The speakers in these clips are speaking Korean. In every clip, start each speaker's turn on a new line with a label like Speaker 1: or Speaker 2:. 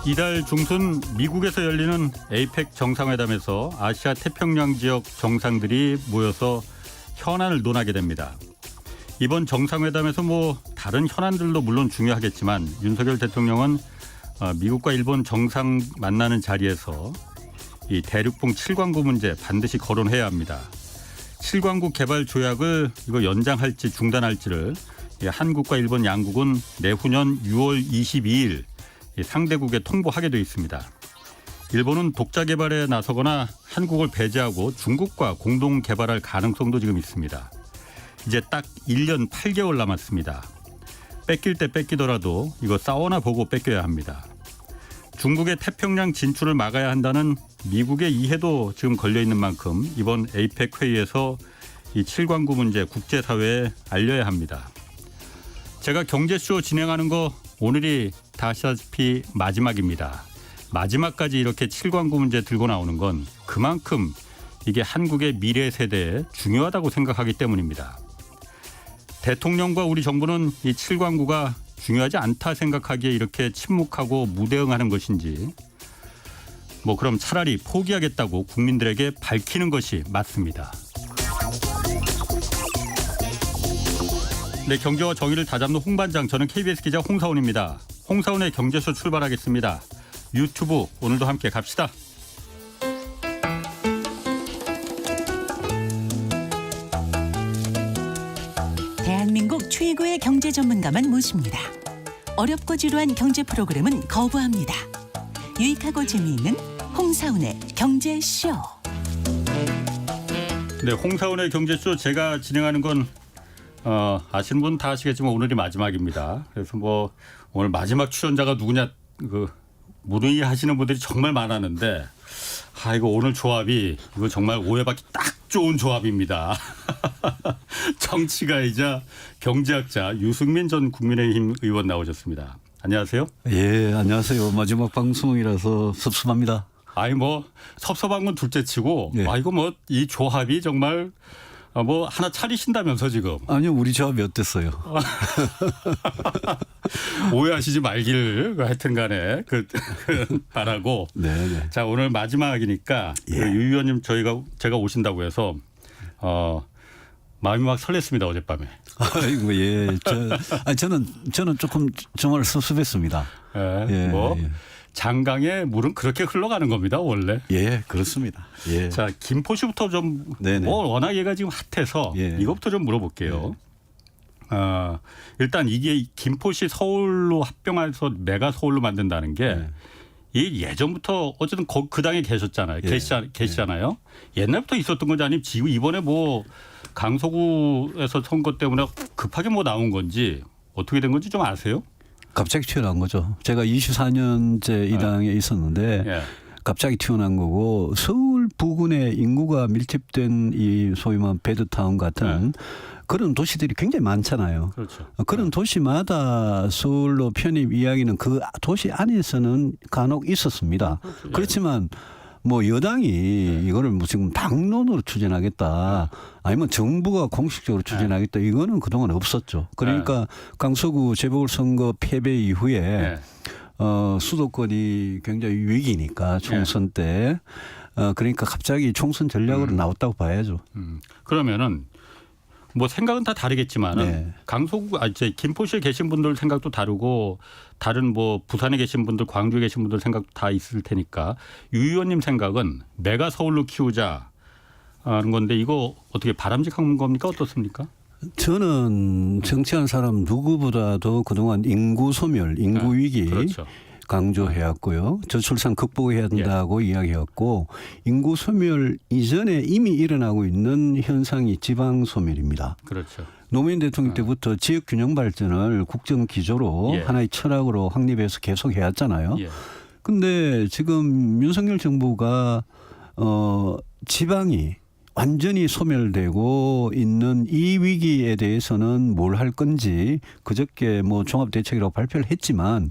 Speaker 1: 이달 중순 미국에서 열리는 에이펙 정상회담에서 아시아 태평양 지역 정상들이 모여서 현안을 논하게 됩니다. 이번 정상회담에서 다른 현안들도 물론 중요하겠지만 윤석열 대통령은 미국과 일본 정상 만나는 자리에서 이 대륙봉 7광구 문제 반드시 거론해야 합니다. 7광구 개발 조약을 이거 연장할지 중단할지를 한국과 일본 양국은 내후년 6월 22일 상대국에 통보하게 돼 있습니다. 일본은 독자 개발에 나서거나 한국을 배제하고 중국과 공동 개발할 가능성도 지금 있습니다. 이제 딱 1년 8개월 남았습니다. 뺏길 때 뺏기더라도 이거 싸워나 보고 뺏겨야 합니다. 중국의 태평양 진출을 막아야 한다는 미국의 이해도 지금 걸려 있는 만큼 이번 에이펙 회의에서 이 7광구 문제 국제사회에 알려야 합니다. 제가 경제쇼 진행하는 거 오늘이 다 아시다시피 마지막입니다. 마지막까지 이렇게 7광구 문제 들고 나오는 건 그만큼 이게 한국의 미래 세대에 중요하다고 생각하기 때문입니다. 대통령과 우리 정부는 이 7광구가 중요하지 않다 생각하기에 이렇게 침묵하고 무대응하는 것인지 그럼 차라리 포기하겠다고 국민들에게 밝히는 것이 맞습니다. 네, 경제와 정의를 다잡는 홍반장, 저는 KBS 기자 홍사훈입니다. 홍사훈의 경제쇼 출발하겠습니다. 유튜브 오늘도 함께 갑시다.
Speaker 2: 대한민국 최고의 경제 전문가만 모십니다. 어렵고 지루한 경제 프로그램은 거부합니다. 유익하고 재미있는 홍사훈의 경제쇼.
Speaker 1: 네, 홍사훈의 경제쇼 제가 진행하는 건 아시는 분 다 아시겠지만 오늘이 마지막입니다. 그래서 오늘 마지막 출연자가 누구냐 문의하시는 분들이 정말 많았는데 이거 오늘 조합이 이거 정말 오해받기 딱 좋은 조합입니다. 정치가이자 경제학자 유승민 전 국민의힘 의원 나오셨습니다. 안녕하세요.
Speaker 3: 예, 안녕하세요. 마지막 방송이라서 섭섭합니다.
Speaker 1: 섭섭한 건 둘째치고
Speaker 3: 예.
Speaker 1: 이거 이 조합이 정말 하나 차리신다면서 지금.
Speaker 3: 아니요, 우리 조합이 어땠어요?
Speaker 1: 오해하시지 말기를 하여튼 간에 바라고.
Speaker 3: 네.
Speaker 1: 자, 오늘 마지막이니까
Speaker 3: 예.
Speaker 1: 유 의원님 제가 오신다고 해서 마음이 막 설렜습니다, 어젯밤에.
Speaker 3: 아이고, 예. 저는 조금 정말 섭섭했습니다.
Speaker 1: 예. 장강의 물은 그렇게 흘러가는 겁니다, 원래.
Speaker 3: 예, 그렇습니다. 예.
Speaker 1: 자, 김포시부터 좀 워낙 얘가 지금 핫해서 이것부터 좀 물어볼게요. 일단 이게 김포시 서울로 합병해서 메가 서울로 만든다는 게 이 예전부터 어쨌든 그 당에 계셨잖아요. 계시잖아요. 옛날부터 있었던 건지 아니면 지금 이번에 강서구에서 선거 때문에 급하게 나온 건지 어떻게 된 건지 좀 아세요?
Speaker 3: 갑자기 튀어나온 거죠. 제가 24년째 이 당에 있었는데 갑자기 튀어나온 거고 서울 부근에 인구가 밀집된 이 소위 말하는 베드타운 같은 그런 도시들이 굉장히 많잖아요. 그렇죠. 그런 도시마다 서울로 편입 이야기는 그 도시 안에서는 간혹 있었습니다. 그렇죠. 그렇지만 여당이 이거를 지금 당론으로 추진하겠다 아니면 정부가 공식적으로 추진하겠다 이거는 그동안 없었죠. 그러니까 강서구 재보궐선거 패배 이후에 수도권이 굉장히 위기니까 총선 때 그러니까 갑자기 총선 전략으로 나왔다고 봐야죠.
Speaker 1: 그러면은 생각은 다 다르겠지만 강서구 김포시에 계신 분들 생각도 다르고 다른 부산에 계신 분들 광주에 계신 분들 생각도 다 있을 테니까 유 의원님 생각은 메가 서울로 키우자 하는 건데 이거 어떻게 바람직한 겁니까? 어떻습니까?
Speaker 3: 저는 정치하는 사람 누구보다도 그동안 인구 소멸, 인구 위기 강조해왔고요. 저출산 극복해야 된다고 이야기했고 인구 소멸 이전에 이미 일어나고 있는 현상이 지방 소멸입니다.
Speaker 1: 그렇죠.
Speaker 3: 노무현 대통령 때부터 지역 균형 발전을 국정 기조로 하나의 철학으로 확립해서 계속 해왔잖아요. 그런데 지금 윤석열 정부가 지방이 완전히 소멸되고 있는 이 위기에 대해서는 뭘 할 건지 그저께 종합대책이라고 발표를 했지만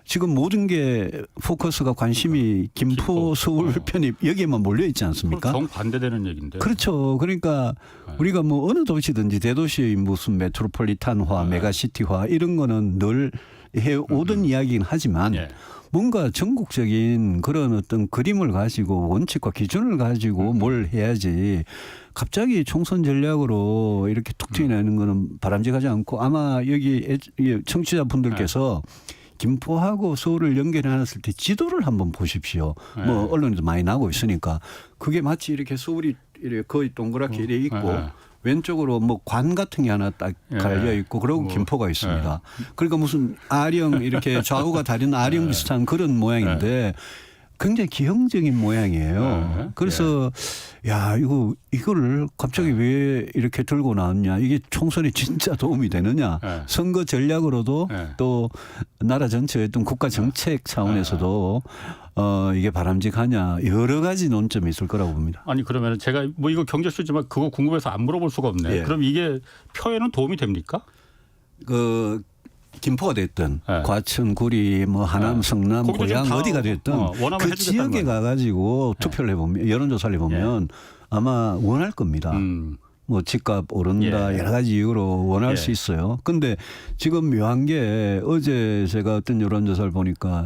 Speaker 3: 지금 모든 게 포커스가 관심이 김포 서울 편입 여기에만 몰려 있지 않습니까?
Speaker 1: 정반대되는 얘기인데.
Speaker 3: 그렇죠. 그러니까 우리가 어느 도시든지 대도시 무슨 메트로폴리탄화, 메가시티화 이런 거는 늘 해오던 이야기긴 하지만
Speaker 1: 예.
Speaker 3: 뭔가 전국적인 그런 어떤 그림을 가지고 원칙과 기준을 가지고 뭘 해야지 갑자기 총선 전략으로 이렇게 툭 튀어나오는 거는 바람직하지 않고 아마 여기 청취자분들께서 김포하고 서울을 연결해놨을 때 지도를 한번 보십시오. 뭐 언론에도 많이 나오고 있으니까 그게 마치 이렇게 서울이 이렇게 거의 동그랗게 이렇게 있고 왼쪽으로 뭐 관 같은 게 하나 딱 갈려 있고 그리고 김포가 있습니다. 그러니까 무슨 아령 이렇게 좌우가 다른 아령 비슷한 그런 모양인데 굉장히 기형적인 모양이에요. 그래서 야 이거를 갑자기 왜 이렇게 들고 나왔냐? 이게 총선에 진짜 도움이 되느냐? 선거 전략으로도 또 나라 전체의 어떤 국가 정책 차원에서도 이게 바람직하냐? 여러 가지 논점이 있을 거라고 봅니다.
Speaker 1: 아니 그러면 제가 뭐 이거 경제수지만 그거 궁금해서 안 물어볼 수가 없네.
Speaker 3: 예.
Speaker 1: 그럼 이게 표에는 도움이 됩니까?
Speaker 3: 그 김포가 됐든 과천, 구리, 뭐 하남, 성남,
Speaker 1: 거기도
Speaker 3: 고양
Speaker 1: 지금 다
Speaker 3: 어디가 됐든
Speaker 1: 원하면
Speaker 3: 그
Speaker 1: 해주겠다는
Speaker 3: 지역에
Speaker 1: 거
Speaker 3: 가가지고 투표를 해보면 여론조사를 해보면 아마 원할 겁니다. 뭐 집값 오른다 여러 가지 이유로 원할 수 있어요. 근데 지금 묘한 게 어제 제가 어떤 여론조사를 보니까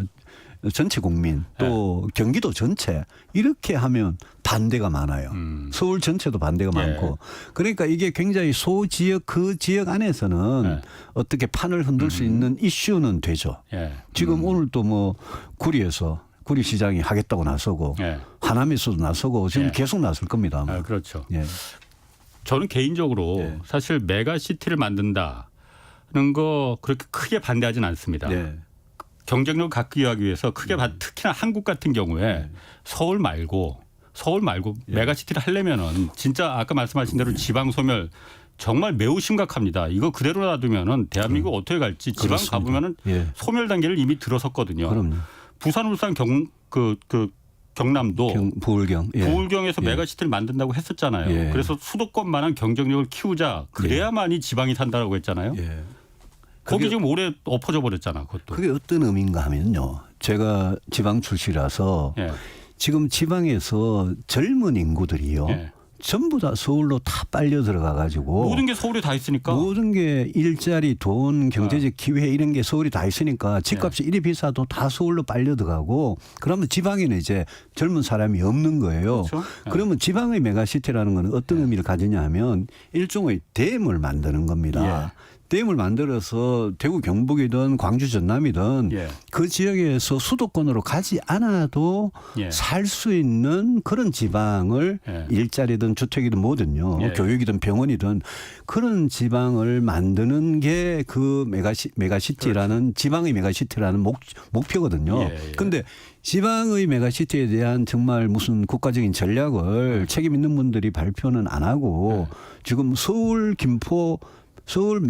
Speaker 3: 전체 국민 또 경기도 전체 이렇게 하면 반대가 많아요. 서울 전체도 반대가 많고 그러니까 이게 굉장히 소지역 그 지역 안에서는 어떻게 판을 흔들 수 있는 이슈는 되죠. 지금 오늘 또 뭐 구리에서 구리시장이 하겠다고 나서고 하남에서도 나서고 지금 계속 나설 겁니다.
Speaker 1: 그렇죠.
Speaker 3: 예.
Speaker 1: 저는 개인적으로 사실 메가시티를 만든다는 거 그렇게 크게 반대하진 않습니다. 경쟁력을 갖기 위해서 크게 특히나 한국 같은 경우에 서울 말고 메가시티를 하려면은 진짜 아까 말씀하신 대로 지방 소멸 정말 매우 심각합니다. 이거 그대로 놔두면은 대한민국 어떻게 갈지 지방
Speaker 3: 그렇습니다.
Speaker 1: 가보면은 소멸 단계를 이미 들어섰거든요.
Speaker 3: 그럼요.
Speaker 1: 부산, 울산, 경남도 부울경에서 메가시티를 만든다고 했었잖아요. 그래서 수도권만한 경쟁력을 키우자. 그래야만이 지방이 산다라고 했잖아요. 거기 지금 오래 엎어져 버렸잖아. 그것도.
Speaker 3: 그게 어떤 의미인가 하면요. 제가 지방 출시라서 지금 지방에서 젊은 인구들이요. 전부 다 서울로 다 빨려 들어가 가지고
Speaker 1: 모든 게 서울에 다 있으니까
Speaker 3: 모든 게 일자리, 돈, 경제적 기회 이런 게 서울이 다 있으니까 집값이 이리 비싸도 다 서울로 빨려 들어가고 그러면 지방에는 이제 젊은 사람이 없는 거예요.
Speaker 1: 그렇죠?
Speaker 3: 그러면 지방의 메가시티라는 건 어떤 의미를 가지냐 하면 일종의 댐을 만드는 겁니다. 댐을 만들어서 대구 경북이든 광주 전남이든 그 지역에서 수도권으로 가지 않아도 살 수 있는 그런 지방을 일자리든 주택이든 뭐든요. 교육이든 병원이든 그런 지방을 만드는 게 그 메가시티라는 지방의 메가시티라는 목표거든요. 그런데 지방의 메가시티에 대한 정말 무슨 국가적인 전략을 책임 있는 분들이 발표는 안 하고 지금 서울, 김포 서울,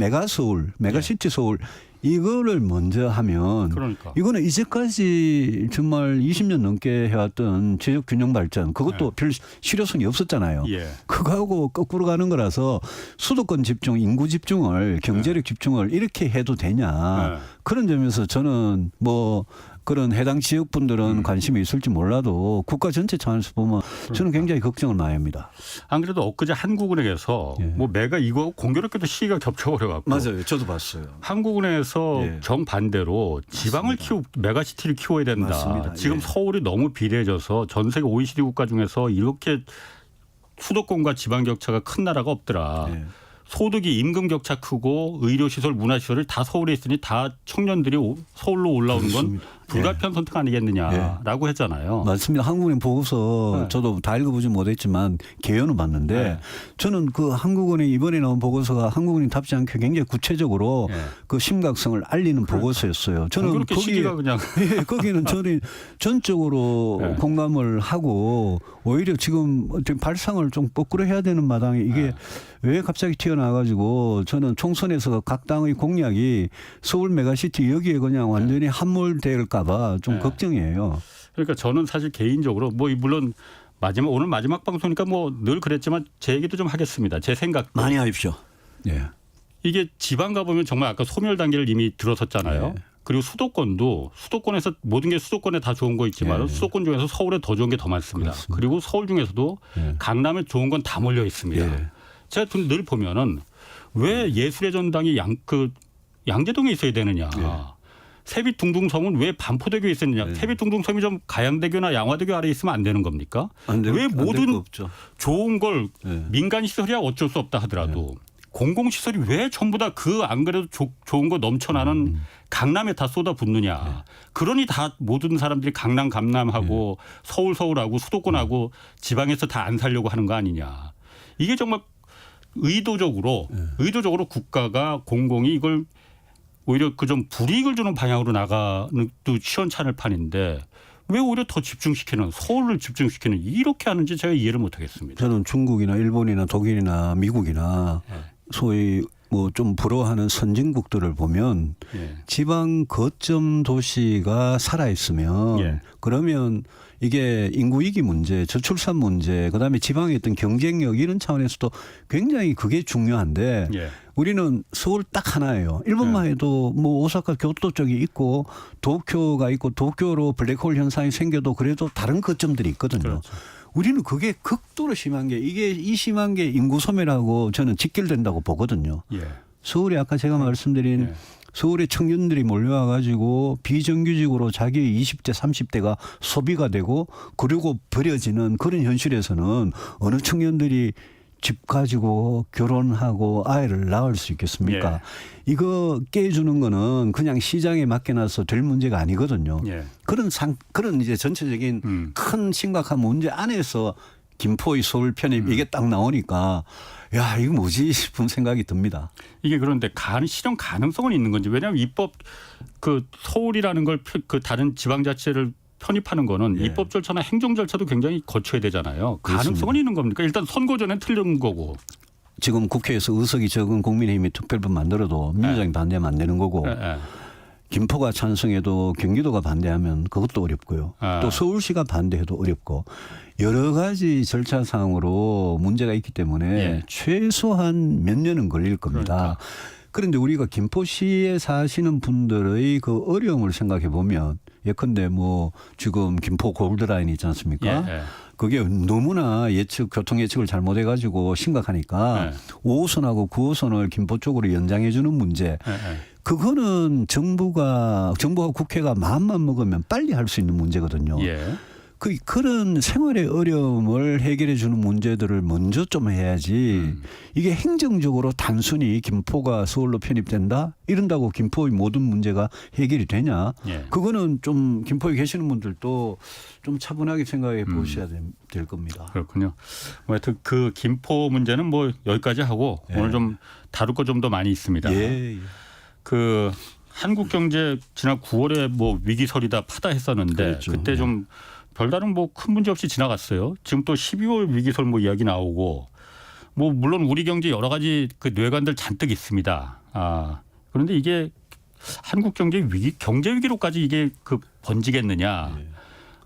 Speaker 3: 메가시티 서울 이거를 먼저 하면 이거는 이제까지 정말 20년 넘게 해왔던 지역 균형 발전 그것도 별 실효성이 없었잖아요. 그거하고 거꾸로 가는 거라서 수도권 집중, 인구 집중을 경제력 집중을 이렇게 해도 되냐 그런 점에서 저는 뭐 그런 해당 지역 분들은 관심이 있을지 몰라도 국가 전체 차원에서 보면 저는 굉장히 걱정을 많이 합니다.
Speaker 1: 안 그래도 엊그제 한국은행에서 뭐 메가 이거 공교롭게도 시기가 겹쳐버려갖고
Speaker 3: 맞아요. 저도 봤어요.
Speaker 1: 한국은행에서 정반대로 지방을 메가시티를 키워야 된다.
Speaker 3: 맞습니다.
Speaker 1: 지금 서울이 너무 비례해져서 전 세계 OECD 국가 중에서 이렇게 수도권과 지방 격차가 큰 나라가 없더라. 소득이 임금 격차 크고 의료시설, 문화시설을 다 서울에 있으니 다 청년들이 서울로 올라오는 건 불가피한 선택 아니겠느냐라고 했잖아요.
Speaker 3: 맞습니다. 한국은행 보고서 저도 다 읽어보지 못했지만 개요는 봤는데 저는 그 한국은행 이번에 나온 보고서가 한국은행 답지 않게 굉장히 구체적으로 그 심각성을 알리는 보고서였어요. 저는
Speaker 1: 시기가 그냥
Speaker 3: 거기는 저는 전적으로 공감을 하고 오히려 지금 발상을 좀 거꾸로 해야 되는 마당에 이게 왜 갑자기 튀어나와가지고 저는 총선에서 각 당의 공약이 서울 메가시티 여기에 그냥 완전히 함몰될까봐 좀 걱정이에요.
Speaker 1: 그러니까 저는 사실 개인적으로 뭐 물론 오늘 마지막 방송이니까 뭐 늘 그랬지만 제 얘기도 좀 하겠습니다. 제 생각
Speaker 3: 많이 하십시오.
Speaker 1: 이게 지방 가보면 정말 아까 소멸 단계를 이미 들어섰잖아요. 그리고 수도권에서 모든 게 수도권에 다 좋은 거 있지만 수도권 중에서 서울에 더 좋은 게 더 많습니다. 그렇습니다. 그리고 서울 중에서도 강남에 좋은 건 다 몰려 있습니다. 제가 늘 보면은 왜 예술의 전당이 양재동에 있어야 되느냐. 세빛둥둥섬은 왜 반포대교에 있었느냐.
Speaker 3: 네.
Speaker 1: 세빛둥둥섬이 좀 가양대교나 양화대교 아래에 있으면 안 되는 겁니까? 왜 모든 좋은 걸
Speaker 3: 네.
Speaker 1: 민간시설이야 어쩔 수 없다 하더라도 공공시설이 왜 전부 다 그 안 그래도 좋은 거 넘쳐나는 강남에 다 쏟아붓느냐. 그러니 다 모든 사람들이 강남 감남하고 서울하고 수도권하고 지방에서 다 안 살려고 하는 거 아니냐. 이게 정말 의도적으로 국가가 공공이 이걸 오히려 그 좀 불이익을 주는 방향으로 나가는 또 시원찮을 판인데 왜 오히려 더 집중시키는 서울을 집중시키는 이렇게 하는지 제가 이해를 못하겠습니다.
Speaker 3: 저는 중국이나 일본이나 독일이나 미국이나 소위 뭐 좀 부러워하는 선진국들을 보면 지방 거점 도시가 살아 있으면 그러면 이게 인구 위기 문제, 저출산 문제, 그다음에 지방의 어떤 경쟁력 이런 차원에서도 굉장히 그게 중요한데 우리는 서울 딱 하나예요. 일본만 해도 뭐 오사카 교토 쪽이 있고 도쿄가 있고 도쿄로 블랙홀 현상이 생겨도 그래도 다른 거점들이 있거든요. 그렇죠. 우리는 그게 극도로 심한 게 이게 이 심한 게 인구 소멸하고 저는 직결된다고 보거든요. 서울에 아까 제가 말씀드린 서울의 청년들이 몰려와 가지고 비정규직으로 자기의 20대 30대가 소비가 되고 그리고 버려지는 그런 현실에서는 어느 청년들이 집 가지고 결혼하고 아이를 낳을 수 있겠습니까? 이거 깨주는 거는 그냥 시장에 맡겨놔서 될 문제가 아니거든요. 그런 이제 전체적인 큰 심각한 문제 안에서 김포의 서울 편입 이게 딱 나오니까 야 이거 뭐지 싶은 생각이 듭니다.
Speaker 1: 이게 그런데 실현 가능성은 있는 건지. 왜냐하면 입법 그 서울이라는 걸 그 다른 지방자치를 편입하는 거는 입법 절차나 행정 절차도 굉장히 거쳐야 되잖아요. 가능성은 있는 겁니까? 일단 선거 전에 틀린 거고.
Speaker 3: 지금 국회에서 의석이 적은 국민의힘이 특별법 만들어도 민주당이 반대하면 안 되는 거고. 김포가 찬성해도 경기도가 반대하면 그것도 어렵고요. 또 서울시가 반대해도 어렵고 여러 가지 절차상으로 문제가 있기 때문에 최소한 몇 년은 걸릴 겁니다. 그런데 우리가 김포시에 사시는 분들의 그 어려움을 생각해 보면 예컨대 뭐 지금 김포 골드라인이 있지 않습니까? 그게 너무나 교통 예측을 잘못해 가지고 심각하니까 5호선하고 9호선을 김포 쪽으로 연장해 주는 문제. 그거는 정부가 국회가 마음만 먹으면 빨리 할 수 있는 문제거든요. 그런 생활의 어려움을 해결해 주는 문제들을 먼저 좀 해야지 이게 행정적으로 단순히 김포가 서울로 편입된다 이런다고 김포의 모든 문제가 해결이 되냐. 그거는 좀 김포에 계시는 분들도 좀 차분하게 생각해 보셔야 될 겁니다.
Speaker 1: 그렇군요. 하여튼 그 김포 문제는 뭐 여기까지 하고 오늘 좀 다룰 거 좀 더 많이 있습니다. 그 한국경제 지난 9월에 뭐 위기설이다 파다 했었는데 그때 좀 별다른 뭐 큰 문제 없이 지나갔어요. 지금 또 12월 위기설 뭐 이야기 나오고 뭐 물론 우리 경제 여러 가지 그 뇌관들 잔뜩 있습니다. 그런데 이게 한국 경제 위기로까지 이게 그 번지겠느냐.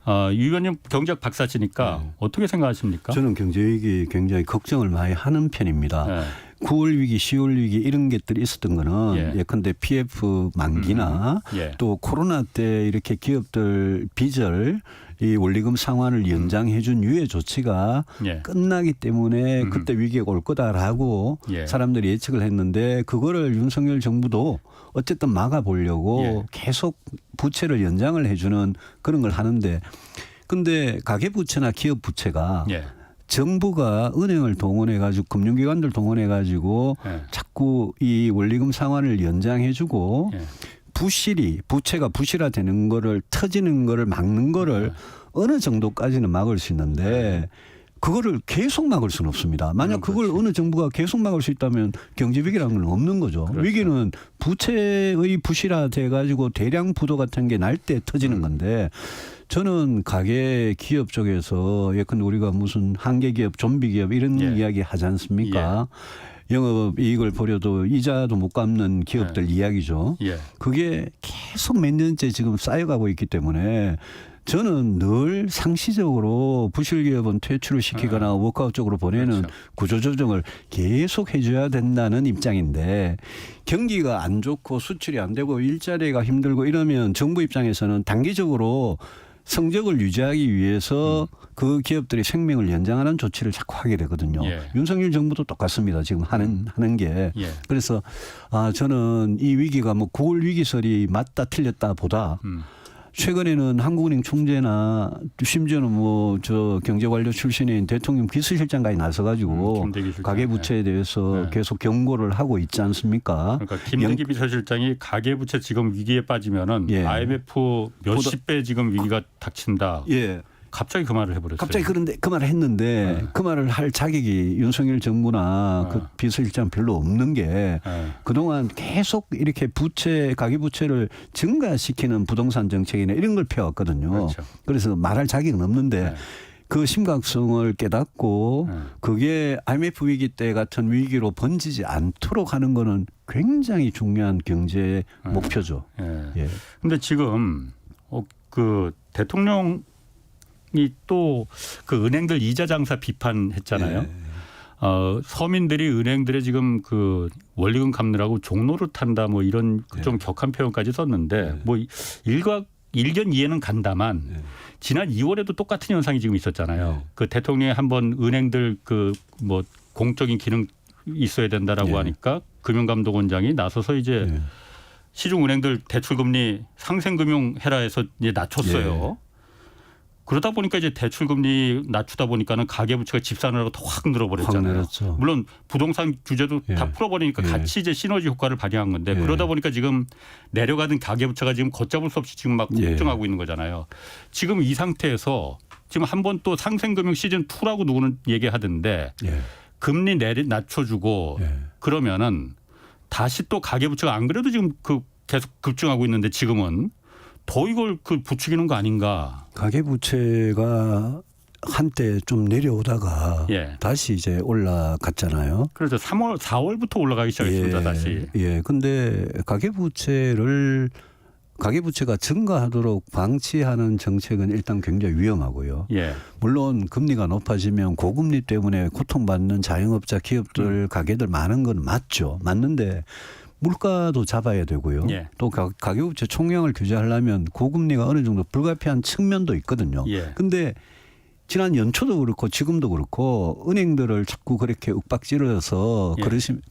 Speaker 1: 유 의원님 경제학 박사시니까 어떻게 생각하십니까?
Speaker 3: 저는 경제 위기 굉장히 걱정을 많이 하는 편입니다. 9월 위기, 10월 위기 이런 것들이 있었던 거는 예컨대 PF 만기나 또 코로나 때 이렇게 기업들 빚을 이 원리금 상환을 연장해 준 유예 조치가 끝나기 때문에 그때 위기가 올 거다라고 사람들이 예측을 했는데 그거를 윤석열 정부도 어쨌든 막아보려고 계속 부채를 연장을 해주는 그런 걸 하는데 근데 가계부채나 기업부채가 정부가 은행을 동원해가지고 금융기관들 동원해가지고 자꾸 이 원리금 상환을 연장해주고 부채가 부실화되는 거를 터지는 거를 막는 거를 어느 정도까지는 막을 수 있는데 그거를 계속 막을 수는 없습니다. 만약 그걸 어느 정부가 계속 막을 수 있다면 경제 위기라는 건 없는 거죠. 위기는 부채의 부실화돼 가지고 대량 부도 같은 게 날 때 터지는 건데 저는 가계 기업 쪽에서 예컨대 우리가 무슨 한계 기업, 좀비 기업 이런 이야기 하지 않습니까? 영업 이익을 벌여도 이자도 못 갚는 기업들 이야기죠. 그게 계속 몇 년째 지금 쌓여가고 있기 때문에 저는 늘 상시적으로 부실 기업은 퇴출을 시키거나 워크아웃 쪽으로 보내는 구조조정을 계속 해줘야 된다는 입장인데 경기가 안 좋고 수출이 안 되고 일자리가 힘들고 이러면 정부 입장에서는 단기적으로 성적을 유지하기 위해서 그 기업들이 생명을 연장하는 조치를 자꾸 하게 되거든요.
Speaker 1: 예.
Speaker 3: 윤석열 정부도 똑같습니다. 지금 하는 게.
Speaker 1: 예.
Speaker 3: 그래서 저는 이 위기가 뭐 9월 위기설이 맞다 틀렸다 보다 최근에는 한국은행 총재나 심지어는 뭐 저 경제관료 출신인 대통령 비서실장까지 나서가지고
Speaker 1: 김대기 실장.
Speaker 3: 가계부채에 대해서
Speaker 1: 네.
Speaker 3: 계속 경고를 하고 있지 않습니까?
Speaker 1: 그러니까 김대기 비서실장이 가계부채 지금 위기에 빠지면은
Speaker 3: 예.
Speaker 1: IMF 몇십 배 지금 위기가 닥친다.
Speaker 3: 예.
Speaker 1: 갑자기 그 말을 해버렸어요.
Speaker 3: 갑자기 그런데 그 말을 했는데
Speaker 1: 네.
Speaker 3: 그 말을 할 자격이 윤석열 정부나 그
Speaker 1: 네.
Speaker 3: 비서실장 별로 없는 게
Speaker 1: 네.
Speaker 3: 그동안 계속 이렇게 가계부채를 증가시키는 부동산 정책이나 이런 걸 펴왔거든요.
Speaker 1: 그렇죠.
Speaker 3: 그래서 말할 자격은 없는데
Speaker 1: 네.
Speaker 3: 그 심각성을 깨닫고
Speaker 1: 네.
Speaker 3: 그게 IMF 위기 때 같은 위기로 번지지 않도록 하는 거는 굉장히 중요한 경제 목표죠.
Speaker 1: 예.
Speaker 3: 예.
Speaker 1: 근데 지금 그 대통령이 또 그 은행들 이자 장사 비판했잖아요.
Speaker 3: 예.
Speaker 1: 서민들이 은행들의 지금 그 원리금 갚느라고 종로를 탄다 뭐 이런 좀 격한 표현까지 썼는데 뭐 일견 이해는 간다만 지난 2월에도 똑같은 현상이 지금 있었잖아요. 그 대통령이 한번 은행들 그 뭐 공적인 기능 있어야 된다라고 하니까 금융감독원장이 나서서 이제 시중은행들 대출금리 상생금융 해라 해서 이제 낮췄어요. 그러다 보니까 이제 대출금리 낮추다 보니까는 가계부채가 집 사느라고 더 확 늘어버렸잖아요.
Speaker 3: 늘었죠.
Speaker 1: 물론 부동산 규제도 다 풀어버리니까 같이 이제 시너지 효과를 발휘한 건데 그러다 보니까 지금 내려가던 가계부채가 지금 걷잡을 수 없이 지금 막 폭증하고 있는 거잖아요. 지금 이 상태에서 지금 한 번 또 상생금융 시즌 2라고 누구는 얘기하던데 금리 낮춰주고 그러면은 다시 또 가계부채가 안 그래도 지금 그 계속 급증하고 있는데 지금은 더 이걸 그 부추기는 거 아닌가.
Speaker 3: 가계부채가 한때 좀 내려오다가 다시 이제 올라갔잖아요.
Speaker 1: 그래서 4월부터 올라가기 시작했습니다. 다시.
Speaker 3: 예. 근데 가계부채가 증가하도록 방치하는 정책은 일단 굉장히 위험하고요. 물론 금리가 높아지면 고금리 때문에 고통받는 자영업자, 기업들, 가게들 많은 건 맞죠. 맞는데 물가도 잡아야 되고요. 또 가계부채 총량을 규제하려면 고금리가 어느 정도 불가피한 측면도 있거든요. 근데 지난 연초도 그렇고 지금도 그렇고 은행들을 자꾸 그렇게 윽박지르서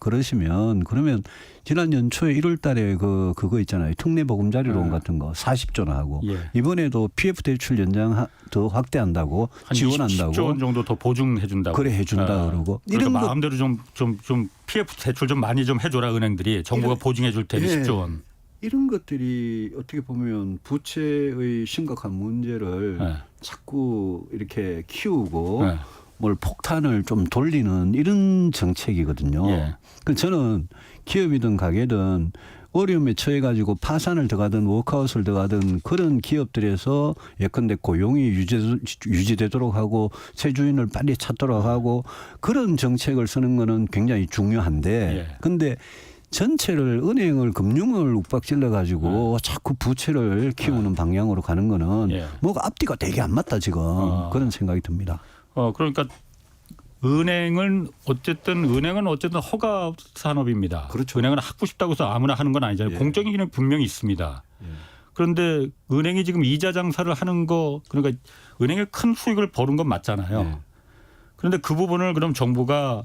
Speaker 3: 그러시면 그러면 지난 연초에 1월 달에 그거 있잖아요. 특례 보금자리론 같은 거 40조나 하고 이번에도 PF 대출 연장 더 확대한다고 지원한다고
Speaker 1: 10조 원 정도 더 보증해 준다고.
Speaker 3: 그래 해준다 그러고
Speaker 1: 이런 그러니까 마음대로 좀 PF 대출 좀 많이 좀 해줘라 은행들이 정부가 보증해 줄 테니 10조 원.
Speaker 3: 이런 것들이 어떻게 보면 부채의 심각한 문제를 자꾸 이렇게 키우고 뭘 폭탄을 좀 돌리는 이런 정책이거든요. 그래서 저는 기업이든 가게든 어려움에 처해가지고 파산을 들어가든 워크아웃을 들어가든 그런 기업들에서 예컨대 고용이 유지되도록 하고 새 주인을 빨리 찾도록 하고 그런 정책을 쓰는 거는 굉장히 중요한데 근데 전체를 은행을 금융을 욱박질러 가지고 자꾸 부채를 키우는 방향으로 가는 거는 뭐가 앞뒤가 되게 안 맞다 지금 그런 생각이 듭니다.
Speaker 1: 그러니까 은행은 어쨌든 허가 산업입니다.
Speaker 3: 그렇죠.
Speaker 1: 은행은 하고 싶다고 해서 아무나 하는 건 아니잖아요. 공적인 기능 분명히 있습니다. 그런데 은행이 지금 이자 장사를 하는 거 그러니까 은행에 큰 수익을 버는 건 맞잖아요. 그런데 그 부분을 그럼 정부가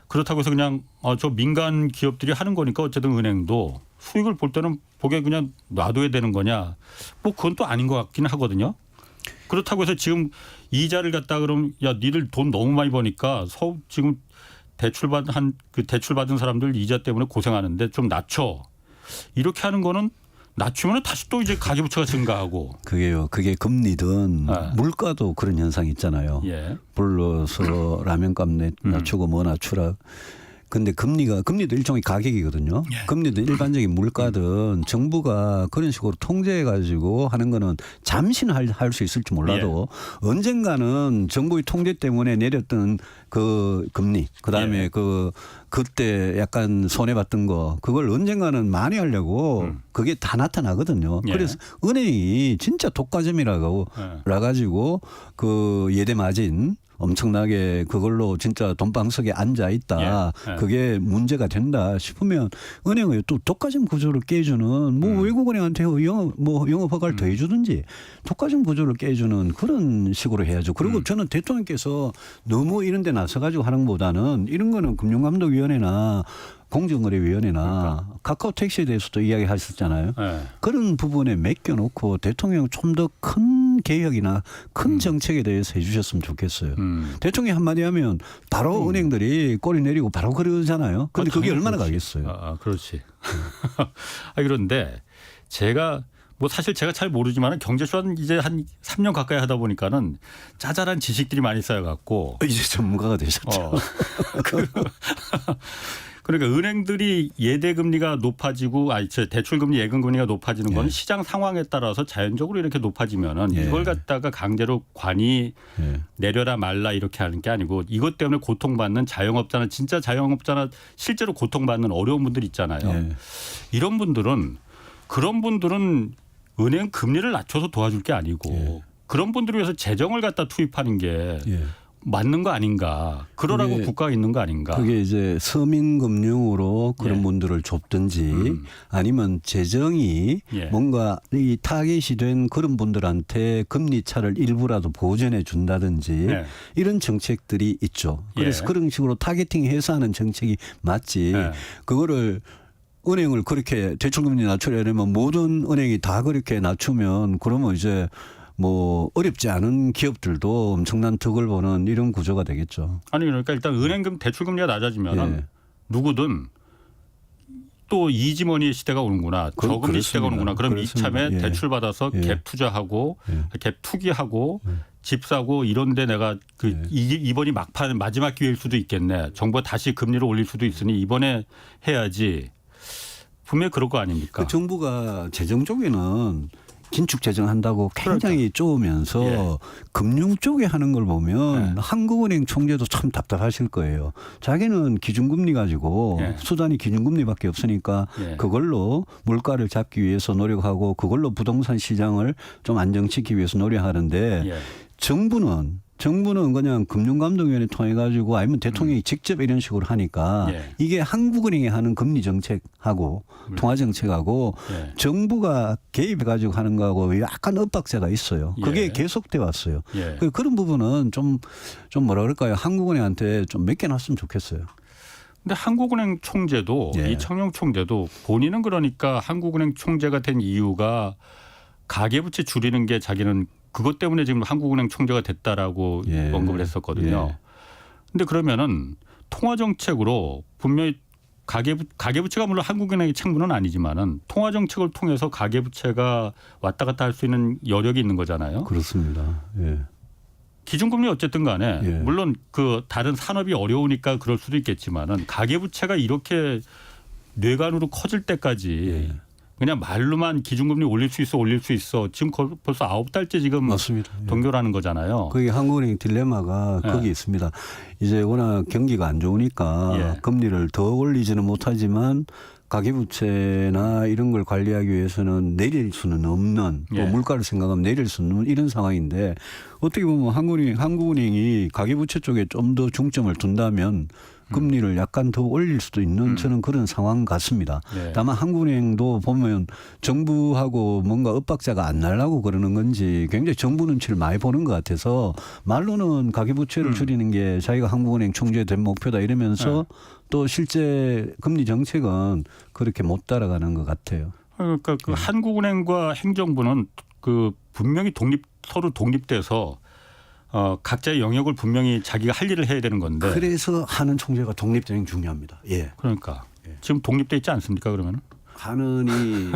Speaker 1: 그렇다고 해서 그냥 저 민간 기업들이 하는 거니까 어쨌든 은행도 수익을 볼 때는 보게 그냥 놔둬야 되는 거냐. 뭐 그건 또 아닌 것 같긴 하거든요. 그렇다고 해서 지금 이자를 갖다 그럼 야 니들 돈 너무 많이 버니까 지금 대출받은 사람들 이자 때문에 고생하는데 좀 낮춰. 이렇게 하는 거는 낮추면 다시 또 이제 가계부채가 증가하고.
Speaker 3: 그게 금리든 물가도 그런 현상이 있잖아요. 불러서 라면값 낮추고 뭐 낮추라. 근데 금리도 일종의 가격이거든요. 금리도 일반적인 물가든 정부가 그런 식으로 통제해 가지고 하는 거는 잠시는 할 수 있을지 몰라도 언젠가는 정부의 통제 때문에 내렸던 그 금리 그다음에 그때 약간 손해 봤던 거 그걸 언젠가는 만회하려고 그게 다 나타나거든요. 그래서 은행이 진짜 독과점이라고 가지고 그 예대 마진 엄청나게 그걸로 진짜 돈방석에 앉아 있다.
Speaker 1: 예. 예.
Speaker 3: 그게 문제가 된다 싶으면 은행의 또 독과점 구조를 깨주는 뭐 외국은행한테 영업 허가를 더 해주든지 독과점 구조를 깨주는 그런 식으로 해야죠. 그리고 저는 대통령께서 너무 이런 데 나서 가지고 하는 것보다는 이런 거는 금융감독위원회나 공정거래위원회나 카카오 택시에 대해서도 이야기하셨잖아요.
Speaker 1: 예.
Speaker 3: 그런 부분에 맡겨놓고 대통령 좀 더 큰 개혁이나 큰 정책에 대해서 해주셨으면 좋겠어요. 대통령이 한마디 하면 바로 은행들이 꼬리 내리고 바로 그러잖아요. 그런데 그게 얼마나 가겠어요.
Speaker 1: 그렇지. 그런데 제가 뭐 사실 제가 잘 모르지만 경제쇼는 이제 한 3년 가까이 하다 보니까는 짜잘한 지식들이 많이 쌓여갖고
Speaker 3: 이제 전문가가 되셨죠.
Speaker 1: 그러니까 은행들이 예대금리가 높아지고 대출금리 예금금리가 높아지는 건
Speaker 3: 예.
Speaker 1: 시장 상황에 따라서 자연적으로 이렇게 높아지면은
Speaker 3: 예.
Speaker 1: 이걸 갖다가 강제로 관이
Speaker 3: 예.
Speaker 1: 내려라 말라 이렇게 하는 게 아니고 이것 때문에 고통받는 자영업자나 진짜 자영업자나 실제로 고통받는 어려운 분들 있잖아요.
Speaker 3: 예.
Speaker 1: 이런 분들은 그런 분들은 은행 금리를 낮춰서 도와줄 게 아니고
Speaker 3: 예.
Speaker 1: 그런 분들을 위해서 재정을 갖다 투입하는 게
Speaker 3: 예.
Speaker 1: 맞는 거 아닌가. 그러라고
Speaker 3: 그게-
Speaker 1: 국가가 있는 거 아닌가.
Speaker 3: 그게 이제 서민금융으로 그런
Speaker 1: 예.
Speaker 3: 분들을 좁든지 아니면 재정이
Speaker 1: 예.
Speaker 3: 뭔가 이 타겟이 된 그런 분들한테 금리 차를 일부라도 보전해 준다든지
Speaker 1: 예.
Speaker 3: 이런 정책들이 있죠. 그래서
Speaker 1: 예.
Speaker 3: 그런 식으로 타겟팅해서 하는 정책이 맞지.
Speaker 1: 예.
Speaker 3: 그거를 은행을 그렇게 대출금리 낮추려면 모든 은행이 다 그렇게 낮추면 그러면 이제 뭐 어렵지 않은 기업들도 엄청난 득을 보는 이런 구조가 되겠죠.
Speaker 1: 아니 그러니까 일단 은행금 대출금리가 낮아지면
Speaker 3: 예.
Speaker 1: 누구든 또 이지머니의 시대가 오는구나. 저금리
Speaker 3: 그렇습니다.
Speaker 1: 시대가 오는구나. 그럼
Speaker 3: 그렇습니다.
Speaker 1: 이참에
Speaker 3: 예.
Speaker 1: 대출 받아서
Speaker 3: 예.
Speaker 1: 갭 투자하고
Speaker 3: 예.
Speaker 1: 갭 투기하고 집 사고 이런데 내가
Speaker 3: 예.
Speaker 1: 이번이 막판 마지막 기회일 수도 있겠네. 정부가 다시 금리를 올릴 수도 있으니 이번에 해야지. 분명히 그럴 거 아닙니까?
Speaker 3: 그 정부가 재정 쪽에는 긴축 재정한다고 굉장히 쪼으면서
Speaker 1: 예.
Speaker 3: 금융 쪽에 하는 걸 보면
Speaker 1: 예.
Speaker 3: 한국은행 총재도 참 답답하실 거예요. 자기는 기준금리 가지고
Speaker 1: 예.
Speaker 3: 수단이 기준금리밖에 없으니까
Speaker 1: 예.
Speaker 3: 그걸로 물가를 잡기 위해서 노력하고 그걸로 부동산 시장을 좀 안정시키기 위해서 노력하는데
Speaker 1: 예.
Speaker 3: 정부는 그냥 금융감독위원회 통해 가지고 아니면 대통령이 직접 이런 식으로 하니까
Speaker 1: 예.
Speaker 3: 이게 한국은행이 하는 금리 정책하고 통화 정책하고
Speaker 1: 예.
Speaker 3: 정부가 개입해 가지고 하는 거하고 약간 엇박자가 있어요. 그게
Speaker 1: 예.
Speaker 3: 계속돼 왔어요.
Speaker 1: 예.
Speaker 3: 그런 부분은 좀 뭐라 그럴까요? 한국은행한테 좀 맡겨놨으면 좋겠어요.
Speaker 1: 근데 한국은행 총재도
Speaker 3: 예.
Speaker 1: 이청용 총재도 본인은 그러니까 한국은행 총재가 된 이유가 가계부채 줄이는 게 자기는 그것 때문에 지금 한국은행 총재가 됐다라고
Speaker 3: 예.
Speaker 1: 언급을 했었거든요.
Speaker 3: 예.
Speaker 1: 근데 그러면은 통화 정책으로 분명히 가계부채가 물론 한국은행의 책무는 아니지만은 통화 정책을 통해서 가계부채가 왔다 갔다 할 수 있는 여력이 있는 거잖아요.
Speaker 3: 그렇습니다. 예.
Speaker 1: 기준금리 어쨌든 간에
Speaker 3: 예.
Speaker 1: 물론 그 다른 산업이 어려우니까 그럴 수도 있겠지만은 가계부채가 이렇게 뇌관으로 커질 때까지
Speaker 3: 예.
Speaker 1: 그냥 말로만 기준금리 올릴 수 있어. 지금 벌써 9달째 지금
Speaker 3: 맞습니다. 예.
Speaker 1: 동결하는 거잖아요.
Speaker 3: 그게 한국은행 딜레마가
Speaker 1: 예.
Speaker 3: 거기 있습니다. 이제 워낙 경기가 안 좋으니까
Speaker 1: 예.
Speaker 3: 금리를 더 올리지는 못하지만 가계부채나 이런 걸 관리하기 위해서는 내릴 수는 없는 또
Speaker 1: 예.
Speaker 3: 물가를 생각하면 내릴 수는 없는 이런 상황인데 어떻게 보면 한국은행이 가계부채 쪽에 좀 더 중점을 둔다면 금리를 약간 더 올릴 수도 있는 저는 그런 상황 같습니다.
Speaker 1: 예.
Speaker 3: 다만 한국은행도 보면 정부하고 뭔가 엇박자가 안 나려고 그러는 건지 굉장히 정부 눈치를 많이 보는 것 같아서 말로는 가계부채를 줄이는 게 자기가 한국은행 총재 된 목표다 이러면서 또 실제 금리 정책은 그렇게 못 따라가는 것 같아요.
Speaker 1: 그러니까 그
Speaker 3: 예.
Speaker 1: 한국은행과 행정부는 그 분명히 서로 독립돼서 각자의 영역을 분명히 자기가 할 일을 해야 되는 건데.
Speaker 3: 그래서 하는 총재가 독립되는 게 중요합니다. 예.
Speaker 1: 그러니까
Speaker 3: 예.
Speaker 1: 지금 독립돼 있지 않습니까? 그러면?
Speaker 3: 하는이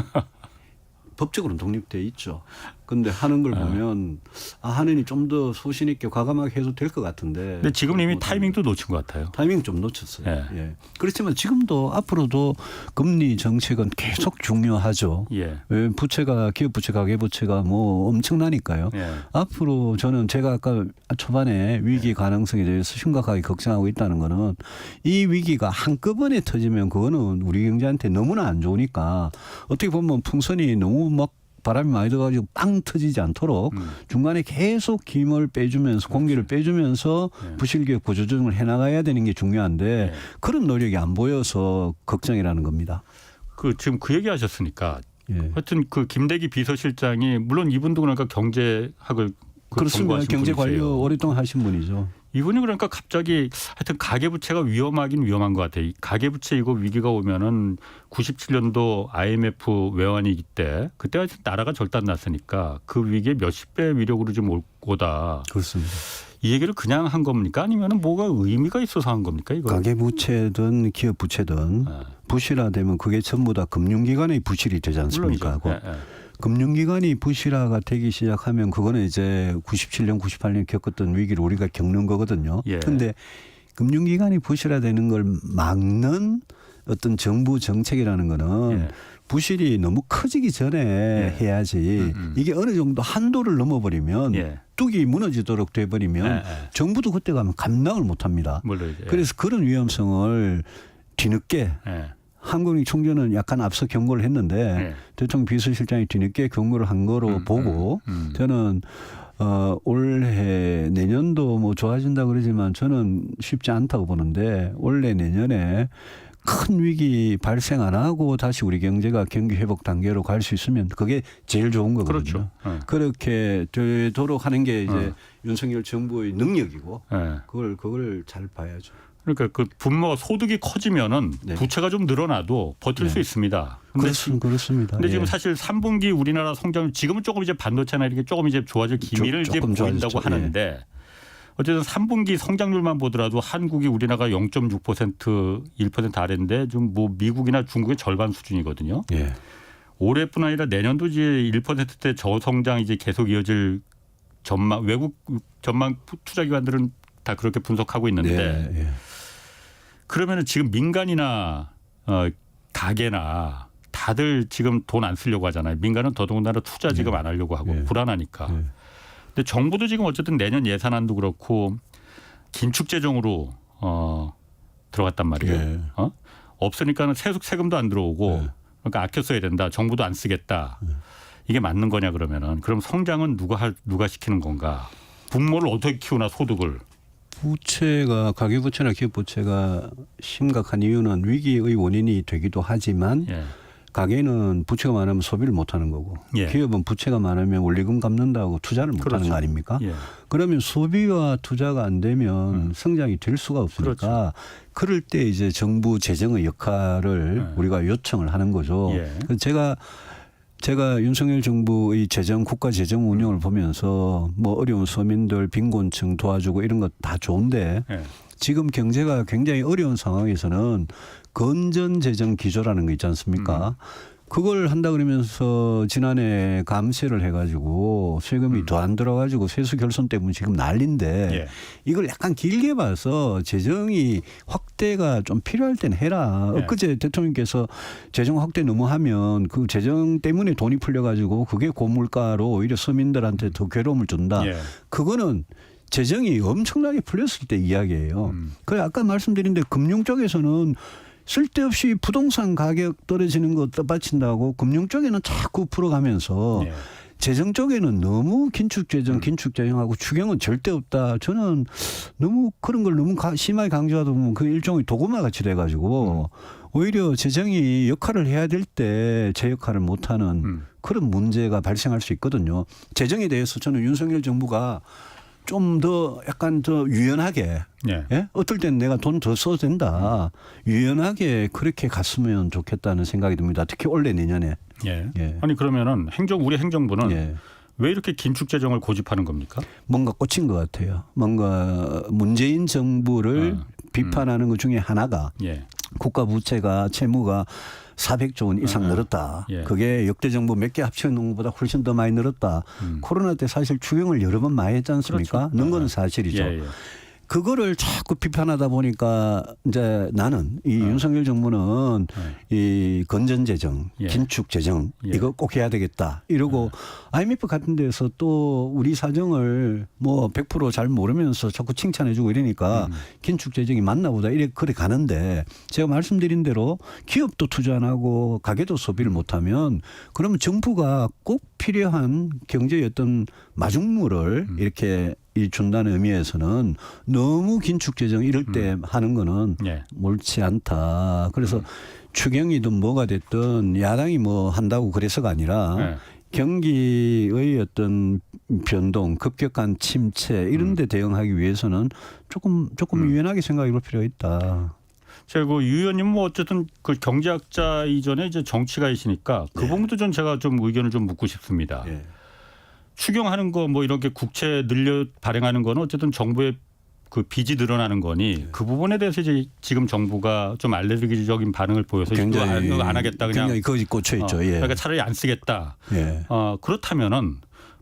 Speaker 3: 법적으로는 독립돼 있죠. 근데 하는 걸 보면 하는이 좀 더 소신 있게 과감하게 해도 될 것 같은데.
Speaker 1: 근데 지금 이미 타이밍도 놓친 것 같아요.
Speaker 3: 타이밍 좀 놓쳤어요.
Speaker 1: 예.
Speaker 3: 예. 그렇지만 지금도 앞으로도 금리 정책은 계속 중요하죠.
Speaker 1: 예.
Speaker 3: 왜 부채가 기업 부채, 가계 부채가 뭐 엄청나니까요.
Speaker 1: 예.
Speaker 3: 앞으로 저는 제가 아까 초반에 위기 가능성에 대해서 심각하게 걱정하고 있다는 거는 이 위기가 한꺼번에 터지면 그거는 우리 경제한테 너무나 안 좋으니까 어떻게 보면 풍선이 너무 막 바람이 많이 들어가지고 빵 터지지 않도록 중간에 계속 힘을 빼주면서 공기를 빼주면서 부실기업 구조조정을 해나가야 되는 게 중요한데 그런 노력이 안 보여서 걱정이라는 겁니다.
Speaker 1: 지금 그 얘기하셨으니까 하여튼 그 김대기 비서실장이 물론 이분도 그러니까 경제학을
Speaker 3: 그렇습니다.
Speaker 1: 전공하신
Speaker 3: 경제 관료
Speaker 1: 분이세요.
Speaker 3: 오랫동안 하신 분이죠.
Speaker 1: 이분이 그러니까 갑자기 하여튼 가계부채가 위험하긴 위험한 것 같아요. 가계부채 이거 위기가 오면은 97년도 IMF 외환위기 때 그때가 나라가 절단났으니까 그 위기에 몇십 배 위력으로 좀 올 거다.
Speaker 3: 그렇습니다.
Speaker 1: 이 얘기를 그냥 한 겁니까? 아니면은 뭐가 의미가 있어서 한 겁니까? 이거
Speaker 3: 가계부채든 기업부채든 부실화되면 그게 전부 다 금융기관의 부실이 되지 않습니까? 금융기관이 부실화가 되기 시작하면 그거는 이제 97년, 98년 겪었던 위기를 우리가 겪는 거거든요. 그런데 금융기관이 부실화되는 걸 막는 어떤 정부 정책이라는 거는 부실이 너무 커지기 전에 해야지 이게 어느 정도 한도를 넘어버리면 뚝이 무너지도록 돼버리면 정부도 그때 가면 감당을 못합니다. 그래서 그런 위험성을 뒤늦게 한국은행 총재는 약간 앞서 경고를 했는데 대통령 비서실장이 뒤늦게 경고를 한 거로 보고 저는 올해 내년도 뭐 좋아진다 그러지만 저는 쉽지 않다고 보는데 올해 내년에 큰 위기 발생 안 하고 다시 우리 경제가 경기 회복 단계로 갈 수 있으면 그게 제일 좋은 거거든요.
Speaker 1: 그렇죠.
Speaker 3: 그렇게 되도록 하는 게 이제 윤석열 정부의 능력이고 그걸 잘 봐야죠.
Speaker 1: 그러니까 그 분모가 소득이 커지면은 부채가 좀 늘어나도 버틸 수 있습니다.
Speaker 3: 그렇습니다.
Speaker 1: 근데 지금 사실 3분기 우리나라 성장 지금은 조금 이제 반도체나 이렇게 조금 이제 좋아질 기미를 이제 보인다고 하는데 어쨌든 3분기 성장률만 보더라도 한국이 우리나라가 0.6% 1% 아래인데 좀 뭐 미국이나 중국의 절반 수준이거든요. 올해뿐 아니라 내년도 이제 1%대 저성장 이제 계속 이어질 전망 외국 전망 투자기관들은 다 그렇게 분석하고 있는데 그러면은 지금 민간이나 가게나 다들 지금 돈 안 쓰려고 하잖아요. 민간은 더더군다나 투자 지금 안 하려고 하고 불안하니까. 근데 정부도 지금 어쨌든 내년 예산안도 그렇고 긴축 재정으로 들어갔단 말이에요. 없으니까는 세금도 안 들어오고 그러니까 아껴 써야 된다. 정부도 안 쓰겠다. 이게 맞는 거냐 그러면은 그럼 성장은 누가 시키는 건가? 분모를 어떻게 키우나 소득을.
Speaker 3: 부채가 가계부채나 기업부채가 심각한 이유는 위기의 원인이 되기도 하지만 가계는 부채가 많으면 소비를 못하는 거고 기업은 부채가 많으면 원리금 갚는다고 투자를 못하는 거 아닙니까? 그러면 소비와 투자가 안 되면 성장이 될 수가 없으니까 그럴 때 이제 정부 재정의 역할을 우리가 요청을 하는 거죠. 제가 윤석열 정부의 국가 재정 운영을 보면서 뭐 어려운 서민들 빈곤층 도와주고 이런 것 다 좋은데 지금 경제가 굉장히 어려운 상황에서는 건전 재정 기조라는 거 있지 않습니까? 그걸 한다 그러면서 지난해 감세를 해가지고 세금이 더 안 들어가지고 세수 결손 때문에 지금 난리인데 이걸 약간 길게 봐서 재정이 확대가 좀 필요할 때는 해라. 엊그제 대통령께서 재정 확대 너무 하면 그 재정 때문에 돈이 풀려가지고 그게 고물가로 오히려 서민들한테 더 괴로움을 준다. 그거는 재정이 엄청나게 풀렸을 때 이야기예요. 그래 아까 말씀드린 데 금융 쪽에서는 쓸데없이 부동산 가격 떨어지는 거 떠받친다고 금융 쪽에는 자꾸 풀어가면서 재정 쪽에는 너무 긴축재정하고 추경은 절대 없다. 저는 너무 그런 걸 너무 심하게 강조하다 보면 그 일종의 도구마 같이 돼가지고 오히려 재정이 역할을 해야 될 때 제 역할을 못하는 그런 문제가 발생할 수 있거든요. 재정에 대해서 저는 윤석열 정부가 좀 더 약간 더 유연하게 어떨 땐 내가 돈 더 써도 된다. 유연하게 그렇게 갔으면 좋겠다는 생각이 듭니다. 특히 올해 내년에.
Speaker 1: 아니 그러면은 우리 행정부는 왜 이렇게 긴축 재정을 고집하는 겁니까?
Speaker 3: 뭔가 꽂힌 것 같아요. 뭔가 문재인 정부를 비판하는 것 중에 하나가 국가 부채가 채무가 400조 원 이상 늘었다. 그게 역대 정부 몇 개 합쳐놓은 것보다 훨씬 더 많이 늘었다. 코로나 때 사실 추경을 여러 번 많이 했지 않습니까? 는 건 사실이죠. 그거를 자꾸 비판하다 보니까 이제 나는 이 윤석열 정부는 이 건전재정, 긴축재정 이거 꼭 해야 되겠다 이러고 IMF 같은 데서 또 우리 사정을 뭐 100% 잘 모르면서 자꾸 칭찬해주고 이러니까 긴축재정이 맞나 보다 그래 가는데 제가 말씀드린 대로 기업도 투자 안 하고 가게도 소비를 못하면 그러면 정부가 꼭 필요한 경제의 어떤 마중물을 이렇게 준다는 의미에서는 너무 긴축 재정 이럴 때 하는 거는
Speaker 1: 예.
Speaker 3: 옳지 않다. 그래서 추경이든 뭐가 됐든 야당이 뭐 한다고 그래서가 아니라
Speaker 1: 예.
Speaker 3: 경기의 어떤 변동, 급격한 침체 이런 데 대응하기 위해서는 조금 유연하게 생각해 볼 필요가 있다.
Speaker 1: 제가 그 유 의원님 뭐 어쨌든 그 경제학자 이전에 이제 정치가이시니까 그 부분도 좀 제가 좀 의견을 좀 묻고 싶습니다.
Speaker 3: 예.
Speaker 1: 추경하는 거 뭐 이렇게 국채 늘려 발행하는 거는 어쨌든 정부의 그 빚이 늘어나는 거니 그 부분에 대해서 이제 지금 정부가 좀 알레르기적인 반응을 보여서
Speaker 3: 굉장히
Speaker 1: 이거 안 하겠다 그냥
Speaker 3: 굉장히 거기 꽂혀 있죠. 예.
Speaker 1: 그러니까 차라리 안 쓰겠다.
Speaker 3: 예.
Speaker 1: 그렇다면은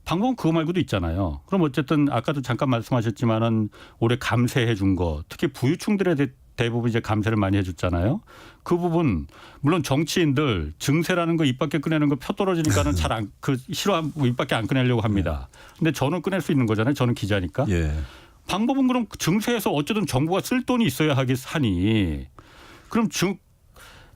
Speaker 1: 방법은 그거 말고도 있잖아요. 그럼 어쨌든 아까도 잠깐 말씀하셨지만은 올해 감세해 준 거 특히 부유층들에 대부분 이제 감세를 많이 해줬잖아요. 그 부분 물론 정치인들 증세라는 거 입 밖에 꺼내는 거 표 떨어지니까는 잘 안 그 싫어하고 입 밖에 안 꺼내려고 합니다. 근데 저는 꺼낼 수 있는 거잖아요. 저는 기자니까.
Speaker 3: 예.
Speaker 1: 방법은 그럼 증세에서 어쨌든 정부가 쓸 돈이 있어야 하니 그럼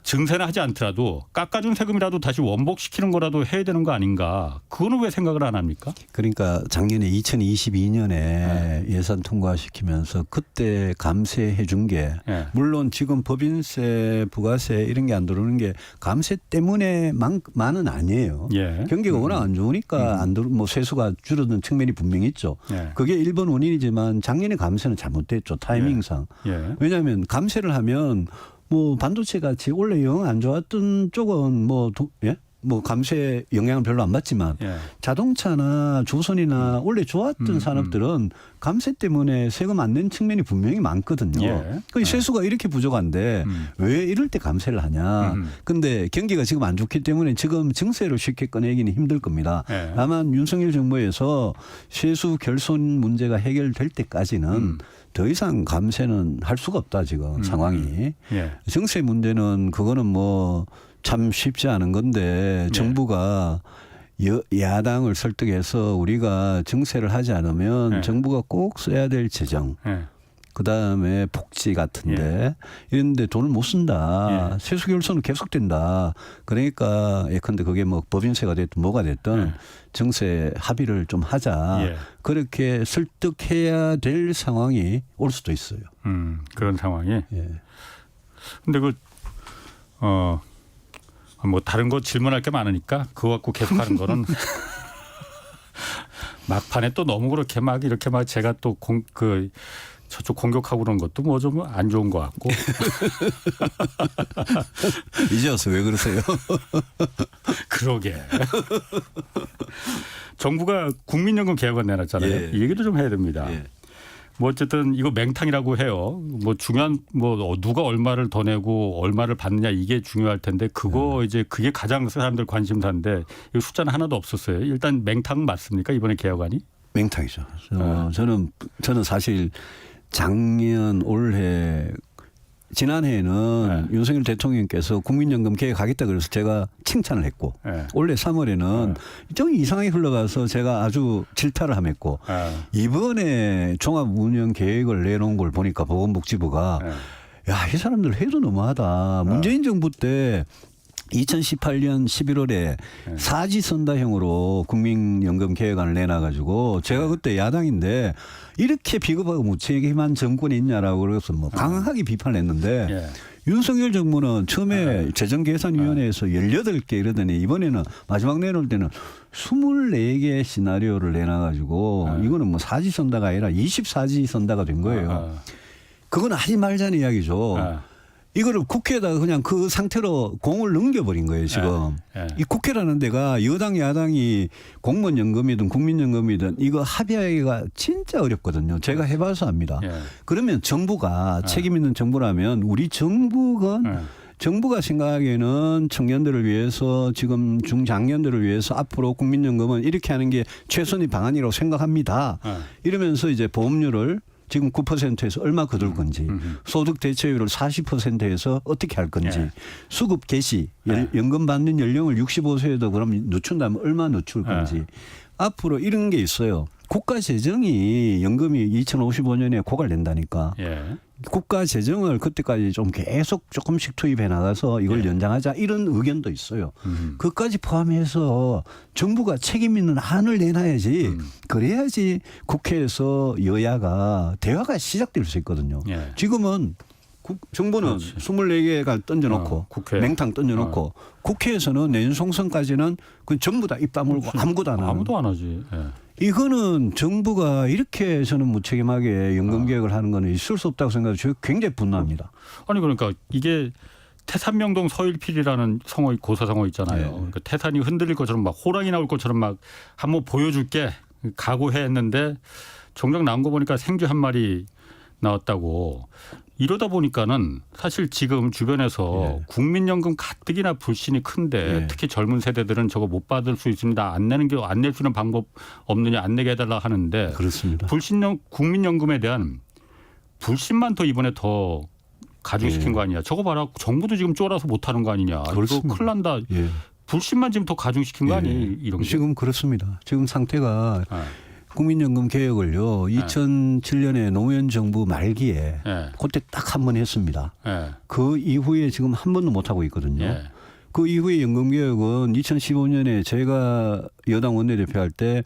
Speaker 1: 증세는 하지 않더라도 깎아준 세금이라도 다시 원복시키는 거라도 해야 되는 거 아닌가. 그거는 왜 생각을 안 합니까?
Speaker 3: 그러니까 작년에 2022년에 예산 통과시키면서 그때 감세해 준 게
Speaker 1: 예.
Speaker 3: 물론 지금 법인세, 부가세 이런 게 안 들어오는 게 감세 때문에만은 아니에요.
Speaker 1: 예.
Speaker 3: 경기가 워낙 안 좋으니까 뭐 세수가 줄어든 측면이 분명히 있죠.
Speaker 1: 예.
Speaker 3: 그게 1번 원인이지만 작년에 감세는 잘못됐죠. 타이밍상.
Speaker 1: 예.
Speaker 3: 왜냐하면 감세를 하면 뭐 반도체 같이 원래 영 안 좋았던 쪽은 뭐 감세 영향을 별로 안 받지만
Speaker 1: 예.
Speaker 3: 자동차나 조선이나 원래 좋았던 산업들은 감세 때문에 세금 안 낸 측면이 분명히 많거든요.
Speaker 1: 예.
Speaker 3: 그 세수가 이렇게 부족한데 왜 이럴 때 감세를 하냐. 근데 경기가 지금 안 좋기 때문에 지금 증세로 쉽게 꺼내기는 힘들 겁니다.
Speaker 1: 예.
Speaker 3: 다만 윤석열 정부에서 세수 결손 문제가 해결될 때까지는 더 이상 감세는 할 수가 없다 지금 상황이.
Speaker 1: 예.
Speaker 3: 증세 문제는 그거는 뭐 참 쉽지 않은 건데 정부가 야당을 설득해서 우리가 증세를 하지 않으면 정부가 꼭 써야 될 재정
Speaker 1: 예.
Speaker 3: 그다음에 복지 같은데 이런데 돈을 못 쓴다. 세수 결손은 계속된다. 그러니까 예컨대 그게 뭐 법인세가 됐든 뭐가 됐든 증세 합의를 좀 하자. 그렇게 설득해야 될 상황이 올 수도 있어요.
Speaker 1: 그런 상황이.
Speaker 3: 예.
Speaker 1: 근데 뭐 다른 거 질문할 게 많으니까 그거 갖고 계속하는 거는 막판에 또 너무 그렇게 막 이렇게 막 제가 또 저쪽 공격하고 그런 것도 뭐 좀 안 좋은 것 같고.
Speaker 3: 이제 와서 왜 그러세요?
Speaker 1: 그러게. 정부가 국민연금 개혁안 내놨잖아요.
Speaker 3: 예.
Speaker 1: 이 얘기도 좀 해야 됩니다.
Speaker 3: 예.
Speaker 1: 뭐 어쨌든 이거 맹탕이라고 해요. 뭐 중요한 뭐 누가 얼마를 더 내고 얼마를 받느냐 이게 중요할 텐데 이제 그게 가장 사람들 관심사인데 이 숫자는 하나도 없었어요. 일단 맹탕 맞습니까 이번에 개혁안이?
Speaker 3: 맹탕이죠. 저는 사실 작년 올해 지난해에는 윤석열 대통령께서 국민연금 개혁하겠다 그래서 제가 칭찬을 했고 올해 3월에는 좀 이상하게 흘러가서 제가 아주 질타를 함했고 이번에 종합운영계획을 내놓은 걸 보니까 보건복지부가 야, 이 사람들 해도 너무하다. 문재인 정부 때 2018년 11월에 사지선다형으로 국민연금 개혁안을 내놔가지고 제가 그때 야당인데 이렇게 비겁하고 무책임한 정권이 있냐라고 그래서 뭐 강하게 비판을 했는데 윤석열 정부는 처음에 재정계산위원회에서 18개 이러더니 이번에는 마지막 내놓을 때는 24개 시나리오를 내놔가지고 이거는 뭐 사지선다가 아니라 24지선다가 된 거예요. 그건 하지 말자는 이야기죠. 이거를 국회에다가 그냥 그 상태로 공을 넘겨버린 거예요, 지금. 이 국회라는 데가 여당, 야당이 공무원 연금이든 국민연금이든 이거 합의하기가 진짜 어렵거든요. 제가 해봐서 압니다. 그러면 정부가 책임 있는 정부라면 우리 정부가 생각하기에는 청년들을 위해서 지금 중장년들을 위해서 앞으로 국민연금은 이렇게 하는 게 최선의 방안이라고 생각합니다. 이러면서 이제 보험료를 지금 9%에서 얼마 거둘 건지 소득 대체율을 40%에서 어떻게 할 건지 수급 개시 연금 받는 연령을 65세에도 그럼 늦춘다면 얼마 늦출 건지 앞으로 이런 게 있어요. 국가 재정이 연금이 2055년에 고갈된다니까. 국가 재정을 그때까지 좀 계속 조금씩 투입해 나가서 이걸
Speaker 1: 예.
Speaker 3: 연장하자 이런 의견도 있어요. 그까지 포함해서 정부가 책임 있는 안을 내놔야지 그래야지 국회에서 여야가 대화가 시작될 수 있거든요.
Speaker 1: 예.
Speaker 3: 지금은 정부는
Speaker 1: 그렇지.
Speaker 3: 24개가 던져놓고
Speaker 1: 국회.
Speaker 3: 맹탕 던져놓고 국회에서는 내년 총선까지는 그 전부 다 입 다물고 아무것도 안 하는.
Speaker 1: 아무도 안 하지. 예.
Speaker 3: 이거는 정부가 이렇게 저는 무책임하게 연금 개혁을 하는 거는 있을 수 없다고 생각해서 제가 굉장히 분노합니다.
Speaker 1: 아니 그러니까 이게 태산명동 서일필이라는 성어 고사성어 있잖아요.
Speaker 3: 네.
Speaker 1: 그러니까 태산이 흔들릴 것처럼 막 호랑이 나올 것처럼 막 한번 보여줄게 각오해 했는데 정작 나온 거 보니까 생쥐 한 마리 나왔다고. 이러다 보니까는 사실 지금 주변에서
Speaker 3: 예.
Speaker 1: 국민연금 가뜩이나 불신이 큰데
Speaker 3: 예.
Speaker 1: 특히 젊은 세대들은 저거 못 받을 수 있습니다. 안 낼 수 있는 방법 없느냐 안 내게 해달라 하는데
Speaker 3: 그렇습니다.
Speaker 1: 국민연금에 대한 불신만 더 이번에 더 가중시킨
Speaker 3: 예.
Speaker 1: 거 아니냐. 저거 봐라. 정부도 지금 쫄아서 못하는 거 아니냐.
Speaker 3: 그렇습니다.
Speaker 1: 이거 큰일 난다.
Speaker 3: 예.
Speaker 1: 불신만 지금 더 가중시킨 거
Speaker 3: 예.
Speaker 1: 아니에요. 이런 게.
Speaker 3: 지금 그렇습니다. 지금 상태가
Speaker 1: 예.
Speaker 3: 국민연금 개혁을요. 2007년에 노무현 정부 말기에
Speaker 1: 예.
Speaker 3: 그때 딱 한 번 했습니다.
Speaker 1: 예.
Speaker 3: 그 이후에 지금 한 번도 못 하고 있거든요.
Speaker 1: 예.
Speaker 3: 그 이후에 연금 개혁은 2015년에 제가 여당 원내대표 할 때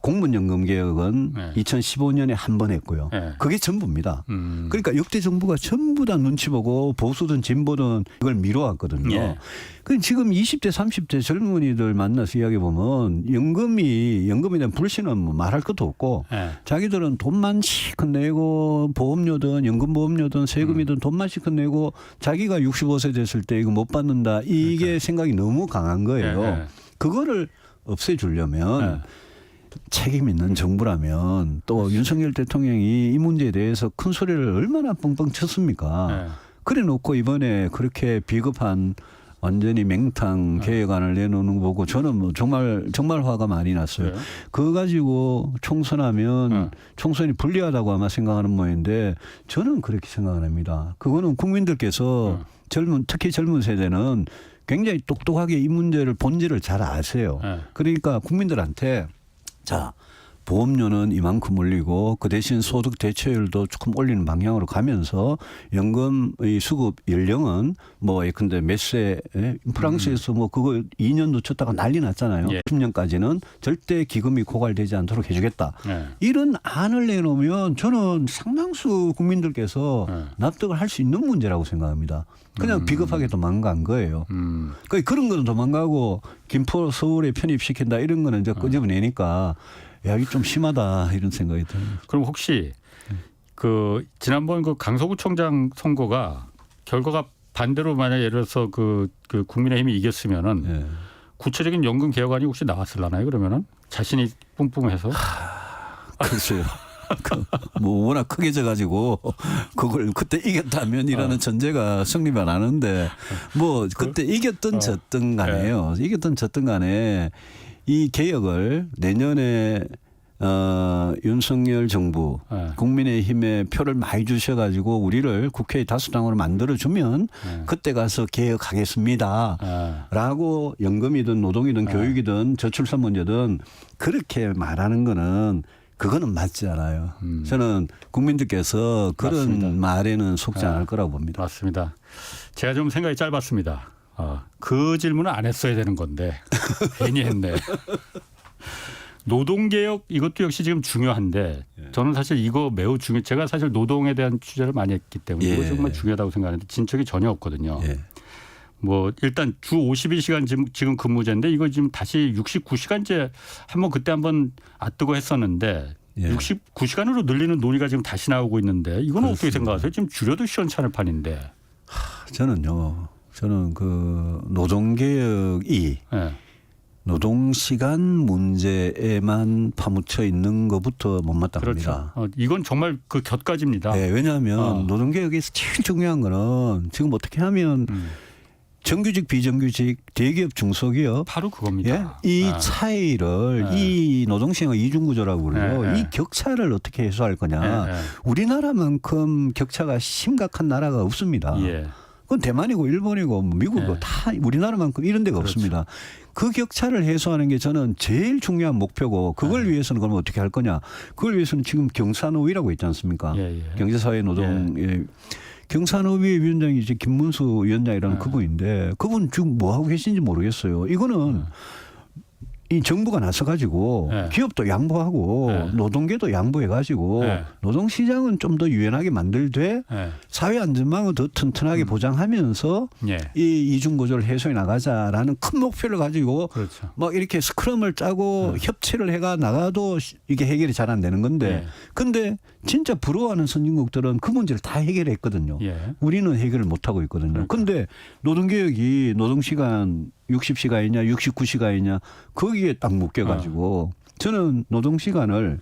Speaker 3: 공무원연금 개혁은
Speaker 1: 네.
Speaker 3: 2015년에 한 번 했고요.
Speaker 1: 네.
Speaker 3: 그게 전부입니다. 그러니까 역대 정부가 전부 다 눈치 보고 보수든 진보든 이걸 미뤄왔거든요.
Speaker 1: 예.
Speaker 3: 그 지금 20대 30대 젊은이들 만나서 이야기해 보면 연금에 대한 불신은 뭐 말할 것도 없고
Speaker 1: 예.
Speaker 3: 자기들은 돈만 실컷 내고 보험료든 연금보험료든 세금이든 돈만 실컷 내고 자기가 65세 됐을 때 이거 못 받는다. 이게
Speaker 1: 그러니까.
Speaker 3: 생각이 너무 강한 거예요.
Speaker 1: 예.
Speaker 3: 그거를 없애주려면
Speaker 1: 예.
Speaker 3: 책임 있는 정부라면 또 윤석열 대통령이 이 문제에 대해서 큰 소리를 얼마나 뻥뻥 쳤습니까?
Speaker 1: 예.
Speaker 3: 그래 놓고 이번에 그렇게 비겁한 완전히 맹탕 개혁안을 내놓는 거 보고 저는 뭐 정말 화가 많이 났어요.
Speaker 1: 그래요?
Speaker 3: 그거 가지고 총선하면 총선이 불리하다고 아마 생각하는 모양인데 저는 그렇게 생각 안 합니다. 그거는 국민들께서 특히 젊은 세대는 굉장히 똑똑하게 이 문제를 본질을 잘 아세요.
Speaker 1: 예.
Speaker 3: 그러니까 국민들한테 자 보험료는 이만큼 올리고 그 대신 소득 대체율도 조금 올리는 방향으로 가면서 연금의 수급 연령은 뭐 예컨대 몇 세 프랑스에서 뭐 그거 2년 놓쳤다가 난리 났잖아요.
Speaker 1: 예.
Speaker 3: 10년까지는 절대 기금이 고갈되지 않도록 해주겠다.
Speaker 1: 예.
Speaker 3: 이런 안을 내놓으면 저는 상당수 국민들께서
Speaker 1: 예.
Speaker 3: 납득을 할 수 있는 문제라고 생각합니다. 그냥 비겁하게 도망간 거예요. 그러니까 그런 거는 도망가고 김포 서울에 편입시킨다 이런 거는 이제 끄집어내니까 야, 이게 좀 심하다 이런 생각이 들어요.
Speaker 1: 그럼 혹시 그 지난번 그 강서구청장 선거가 결과가 반대로 만약 예를 들어서 그 국민의힘이 이겼으면은
Speaker 3: 예.
Speaker 1: 구체적인 연금 개혁안이 혹시 나왔을라나요? 그러면은 자신이 뿜뿜해서
Speaker 3: 글쎄요. 뭐 워낙 크게 져가지고 그걸 그때 이겼다면이라는 전제가 성립 안 하는데 뭐 그때 이겼든 졌든 간에요. 이겼든 졌든 간에 이 개혁을 내년에 윤석열 정부 국민의힘에 표를 많이 주셔가지고 우리를 국회의 다수당으로 만들어주면 그때 가서 개혁하겠습니다. 라고 연금이든 노동이든 교육이든 저출산 문제든 그렇게 말하는 거는 그거는 맞지 않아요. 저는 국민들께서 그런
Speaker 1: 맞습니다.
Speaker 3: 말에는 속지 않을 거라고 봅니다.
Speaker 1: 맞습니다. 제가 좀 생각이 짧았습니다. 그 질문은 안 했어야 되는 건데 괜히 했네. 노동개혁 이것도 역시 지금 중요한데 저는 사실 이거 매우 제가 사실 노동에 대한 취재를 많이 했기 때문에 이거 정말 중요하다고 생각하는데 진척이 전혀 없거든요. 뭐 일단 주 52시간 지금 근무제인데 이거 지금 다시 69시간제 한번 뜨고 했었는데 69시간으로 늘리는 논의가 지금 다시 나오고 있는데 이건 어떻게 생각하세요? 지금 줄여도 시원찮을 판인데.
Speaker 3: 저는 그 노동개혁이 노동시간 문제에만 파묻혀 있는 것부터 못마땅합니다.
Speaker 1: 그렇죠. 이건 정말 그 곁가지입니다.
Speaker 3: 네, 왜냐하면 노동개혁에서 제일 중요한 거는 지금 어떻게 하면 정규직 비정규직 대기업 중소기업
Speaker 1: 바로 그겁니다.
Speaker 3: 이 차이를 이 노동시장 이중구조라고 그러죠. 이 격차를 어떻게 해소할 거냐. 우리나라만큼 격차가 심각한 나라가 없습니다. 그건 대만이고 일본이고 뭐 미국이고
Speaker 1: 예.
Speaker 3: 다 우리나라만큼 이런 데가
Speaker 1: 그렇죠.
Speaker 3: 없습니다. 그 격차를 해소하는 게 저는 제일 중요한 목표고 그걸 위해서는 그럼 어떻게 할 거냐. 그걸 위해서는 지금 경산노위라고 있지 않습니까?
Speaker 1: 예, 예.
Speaker 3: 경제사회노동 경산노위 위원장이 이제 김문수 위원장이라는 그분인데 그분 지금 뭐 하고 계신지 모르겠어요. 이거는 이 정부가 나서 가지고
Speaker 1: 네.
Speaker 3: 기업도 양보하고
Speaker 1: 네.
Speaker 3: 노동계도 양보해 가지고
Speaker 1: 네.
Speaker 3: 노동시장은 좀 더 유연하게 만들되
Speaker 1: 예.
Speaker 3: 사회 안전망을 더 튼튼하게 보장하면서
Speaker 1: 예.
Speaker 3: 이 이중 구조를 해소해 나가자라는 큰 목표를 가지고
Speaker 1: 그렇죠.
Speaker 3: 막 이렇게 스크럼을 짜고 협치를 해가 나가도 이게 해결이 잘 안 되는 건데
Speaker 1: 예.
Speaker 3: 근데 진짜 부러워하는 선진국들은 그 문제를 다 해결했거든요.
Speaker 1: 예.
Speaker 3: 우리는 해결을 못 하고 있거든요. 근데 노동개혁이 노동시간 60시간이냐 69시간이냐 거기에 딱 묶여가지고 저는 노동시간을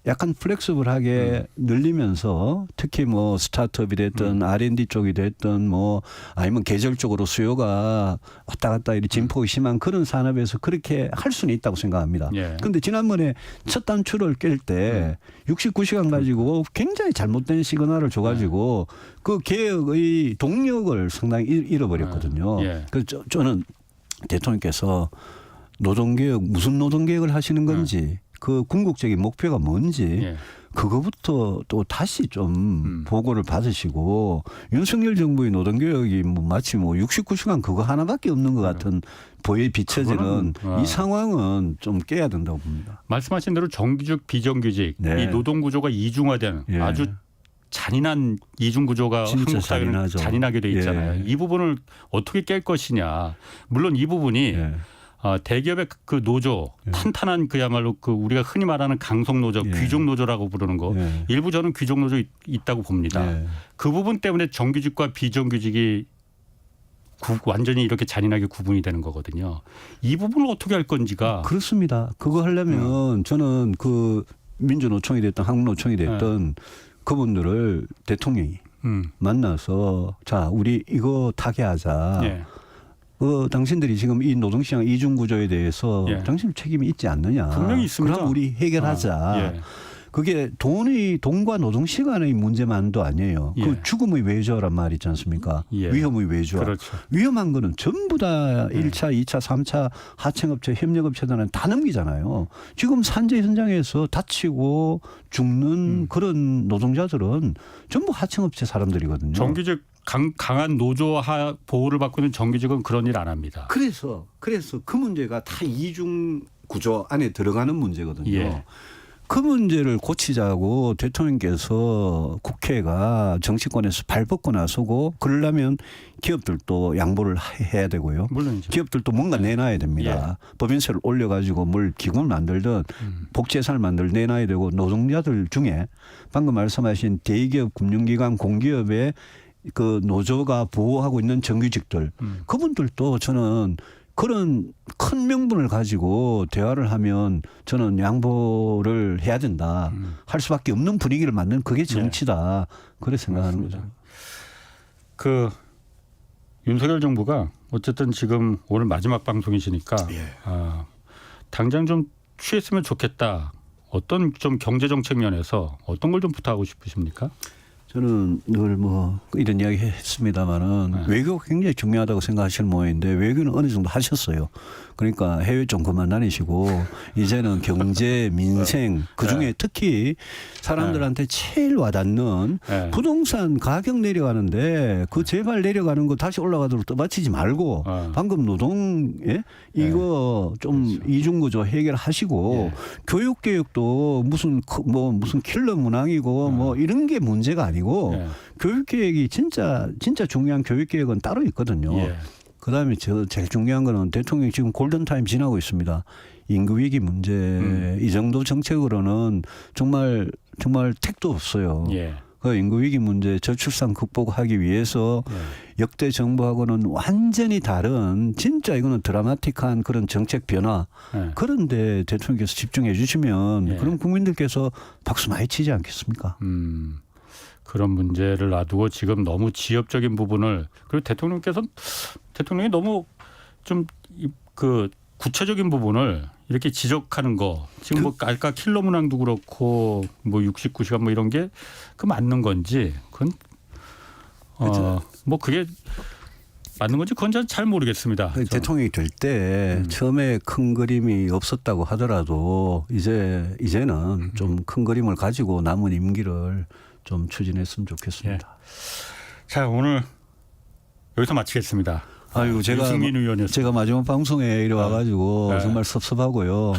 Speaker 3: 약간 플렉서블하게 늘리면서 특히 뭐 스타트업이 됐든 R&D 쪽이 됐든 뭐 아니면 계절적으로 수요가 왔다 갔다 이렇게 진폭이 심한 그런 산업에서 그렇게 할 수는 있다고 생각합니다.
Speaker 1: 예.
Speaker 3: 근데 지난번에 첫 단추를 깰 때 69시간 가지고 굉장히 잘못된 시그널을 줘가지고 그 개혁의 동력을 상당히 잃어버렸거든요.
Speaker 1: 예.
Speaker 3: 그래서 저는 대통령께서 노동개혁 무슨 노동개혁을 하시는 건지 그 궁극적인 목표가 뭔지
Speaker 1: 예.
Speaker 3: 그거부터 또 다시 좀 보고를 받으시고 윤석열 정부의 노동개혁이 뭐 마치 뭐 69시간 그거 하나밖에 없는 것 같은 보에 비춰지는
Speaker 1: 그거는,
Speaker 3: 이 상황은 좀 깨야 된다고 봅니다.
Speaker 1: 말씀하신 대로 정규직 비정규직
Speaker 3: 네.
Speaker 1: 이 노동 구조가 이중화되는
Speaker 3: 예.
Speaker 1: 아주 잔인한 이중 구조가
Speaker 3: 진짜
Speaker 1: 한국 사회는
Speaker 3: 잔인하죠.
Speaker 1: 잔인하게 돼 있잖아요.
Speaker 3: 예.
Speaker 1: 이 부분을 어떻게 깰 것이냐. 물론 이 부분이
Speaker 3: 예.
Speaker 1: 대기업의 그 노조 탄탄한 그야말로 그 우리가 흔히 말하는 강성 노조,
Speaker 3: 예.
Speaker 1: 귀족 노조라고 부르는 거
Speaker 3: 예.
Speaker 1: 일부 저는 귀족 노조 있다고 봅니다.
Speaker 3: 예.
Speaker 1: 그 부분 때문에 정규직과 비정규직이 완전히 이렇게 잔인하게 구분이 되는 거거든요. 이 부분을 어떻게 할 건지가
Speaker 3: 그렇습니다. 그거 하려면 저는 그 민주노총이 됐든 한국노총이 됐든 그분들을 대통령이 만나서 자 우리 이거 타개하자.
Speaker 1: 예.
Speaker 3: 당신들이 지금 이 노동시장 이중 구조에 대해서
Speaker 1: 예.
Speaker 3: 당신 책임이 있지 않느냐.
Speaker 1: 분명히 있습니다.
Speaker 3: 그럼 우리 해결하자.
Speaker 1: 예.
Speaker 3: 그게 돈과 노동 시간의 문제만도 아니에요.
Speaker 1: 예.
Speaker 3: 그 죽음의 외주화란 말 있지 않습니까?
Speaker 1: 예.
Speaker 3: 위험의 외주화.
Speaker 1: 그렇죠.
Speaker 3: 위험한 거는 전부 다 1차, 2차, 3차 하청업체, 협력업체들은 다 넘기잖아요. 지금 산재 현장에서 다치고 죽는 그런 노동자들은 전부 하청업체 사람들이거든요.
Speaker 1: 정규직 강한 노조 보호를 받고 있는 정규직은 그런 일 안 합니다.
Speaker 3: 그래서 그 문제가 다 이중 구조 안에 들어가는 문제거든요.
Speaker 1: 예.
Speaker 3: 그 문제를 고치자고 대통령께서 국회가 정치권에서 발벗고 나서고 그러려면 기업들도 양보를 해야 되고요.
Speaker 1: 물론이죠.
Speaker 3: 기업들도 뭔가 내놔야 됩니다. 법인세를 올려가지고 뭘 기금을 만들든 복지예산을 내놔야 되고 노동자들 중에 방금 말씀하신 대기업, 금융기관, 공기업의 그 노조가 보호하고 있는 정규직들 그분들도 저는 그런 큰 명분을 가지고 대화를 하면 저는 양보를 해야 된다. 할 수밖에 없는 분위기를 만드는 그게 정치다. 그렇게 생각하는
Speaker 1: 맞습니다.
Speaker 3: 거죠.
Speaker 1: 그 윤석열 정부가 어쨌든 지금 오늘 마지막 방송이시니까 당장 좀 취했으면 좋겠다. 어떤 좀 경제 정책 면에서 어떤 걸 좀 부탁하고 싶으십니까?
Speaker 3: 저는 늘 뭐 이런 이야기 했습니다마는 외교가 굉장히 중요하다고 생각하시는 모양인데 외교는 어느 정도 하셨어요. 그러니까 해외 좀 그만 다니시고 이제는 경제, 민생 그중에 특히 사람들한테 제일 와닿는 부동산 가격 내려가는데 그 제발 내려가는 거 다시 올라가도록 떠받치지 말고 방금 노동에 이거 좀 이중구조 해결하시고 교육개혁도 무슨 킬러 문항이고 뭐 이런 게 문제가 아니고 교육개혁이 진짜 중요한 교육개혁은 따로 있거든요. 그다음에 제일 중요한 거는 대통령이 지금 골든타임 지나고 있습니다. 인구위기 문제 이 정도 정책으로는 정말 택도 없어요. 그 인구위기 문제 저출산 극복하기 위해서 역대 정부하고는 완전히 다른 진짜 이거는 드라마틱한 그런 정책 변화 그런데 대통령께서 집중해 주시면 그럼 국민들께서 박수 많이 치지 않겠습니까?
Speaker 1: 그런 문제를 놔두고 지금 너무 지엽적인 부분을 그리고 대통령이 너무 좀 그 구체적인 부분을 이렇게 지적하는 거 지금 뭐 아까 킬러 문항도 그렇고 뭐 69시간 뭐 이런 게 그 맞는 건지 그건 뭐 그게 맞는 건지 그건 잘 모르겠습니다. 저는.
Speaker 3: 대통령이 될 때 처음에 큰 그림이 없었다고 하더라도 이제는 좀 큰 그림을 가지고 남은 임기를 좀 추진했으면 좋겠습니다.
Speaker 1: 자, 오늘 여기서 마치겠습니다.
Speaker 3: 아이고
Speaker 1: 유승민 의원이었습니다.
Speaker 3: 제가 마지막 방송에 이래 와가지고
Speaker 1: 네.
Speaker 3: 정말 섭섭하고요.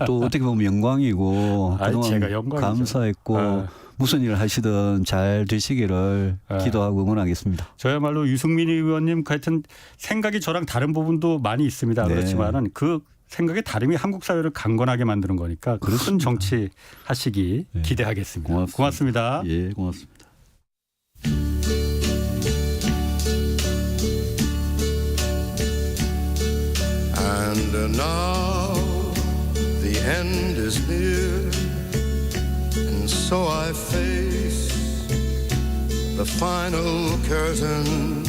Speaker 3: 또 어떻게 보면 영광이고
Speaker 1: 아이,
Speaker 3: 그동안
Speaker 1: 제가 영광이죠.
Speaker 3: 감사했고
Speaker 1: 네.
Speaker 3: 무슨 일을 하시든 잘 되시기를 기도하고 응원하겠습니다.
Speaker 1: 저야말로 유승민 의원님 하여튼 생각이 저랑 다른 부분도 많이 있습니다.
Speaker 3: 네.
Speaker 1: 그렇지만은 그 생각의 다름이 한국 사회를 강건하게 만드는 거니까 큰 정치 하시기
Speaker 3: 네.
Speaker 1: 기대하겠습니다. 고맙습니다.
Speaker 3: 예, 고맙습니다.
Speaker 4: And now the end is near, and so I face the final curtain.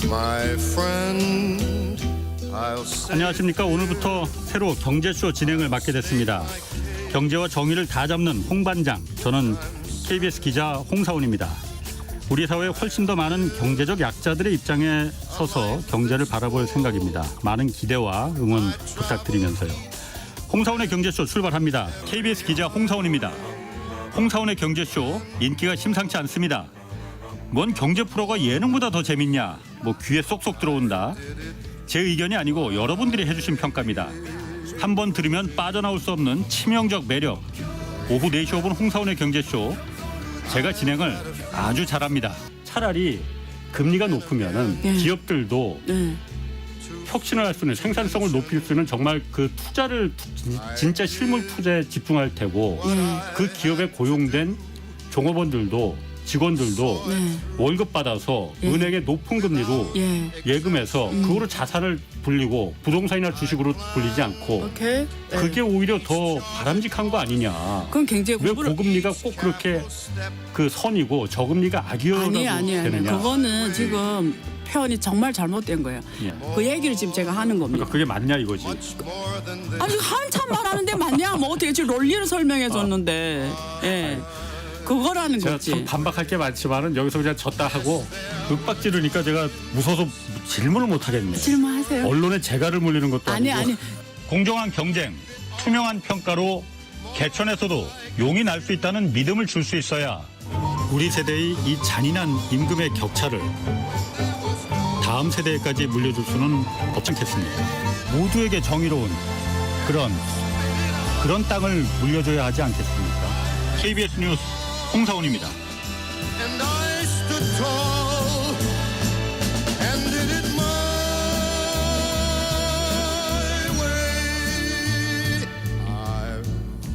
Speaker 4: My friend, I'll say
Speaker 1: 안녕하십니까. 오늘부터 새로 경제쇼 진행을 맡게 됐습니다. 경제와 정의를 다 잡는 홍반장. 저는 KBS 기자 홍사훈입니다. 우리 사회에 훨씬 더 많은 경제적 약자들의 입장에 서서 경제를 바라볼 생각입니다. 많은 기대와 응원 부탁드리면서요. 홍사훈의 경제쇼 출발합니다. KBS 기자 홍사훈입니다. 홍사훈의 경제쇼 인기가 심상치 않습니다. 뭔 경제 프로가 예능보다 더 재밌냐? 뭐 귀에 쏙쏙 들어온다. 제 의견이 아니고 여러분들이 해주신 평가입니다. 한번 들으면 빠져나올 수 없는 치명적 매력. 오후 4시 5분 홍사훈의 경제쇼. 제가 진행을 아주 잘합니다. 차라리 금리가 높으면은 기업들도 혁신을 할 수 있는 생산성을 높일 수 있는 정말 그 투자를 진짜 실물 투자에 집중할 테고 그 기업에 고용된 종업원들도 직원들도 월급 받아서 은행의 높은 금리로 예금해서 그거로 자산을 불리고 부동산이나 주식으로 불리지 않고 그게 오히려 더 바람직한 거 아니냐.
Speaker 5: 그럼 굉장히
Speaker 1: 왜 고금리가 꼭 그렇게 그 선이고 저금리가 악이어라고
Speaker 5: 아니에요.
Speaker 1: 되느냐.
Speaker 5: 그거는 지금 표현이 정말 잘못된 거예요.
Speaker 1: 예.
Speaker 5: 그 얘기를 지금 제가 하는 겁니다.
Speaker 1: 그러니까 그게 맞냐 이거지.
Speaker 5: 아니 한참 말하는데 맞냐? 뭐 어떻게 지금 논리를 설명해 줬는데. 예. 그거라는
Speaker 1: 제가
Speaker 5: 거지.
Speaker 1: 참 반박할 게 많지만은 여기서 그냥 졌다 하고 윽박 지르니까 제가 무서워서 질문을 못 하겠네.
Speaker 5: 질문하세요.
Speaker 1: 언론에 재갈을 물리는 것도
Speaker 5: 아니,
Speaker 1: 아니고.
Speaker 5: 아니.
Speaker 1: 공정한 경쟁, 투명한 평가로 개천에서도 용이 날 수 있다는 믿음을 줄 수 있어야 우리 세대의 이 잔인한 임금의 격차를 다음 세대까지 물려줄 수는 없지 않겠습니까? 모두에게 정의로운 그런 땅을 물려줘야 하지 않겠습니까? KBS 뉴스 홍사훈입니다.
Speaker 4: and I stood tall and did it my way. I've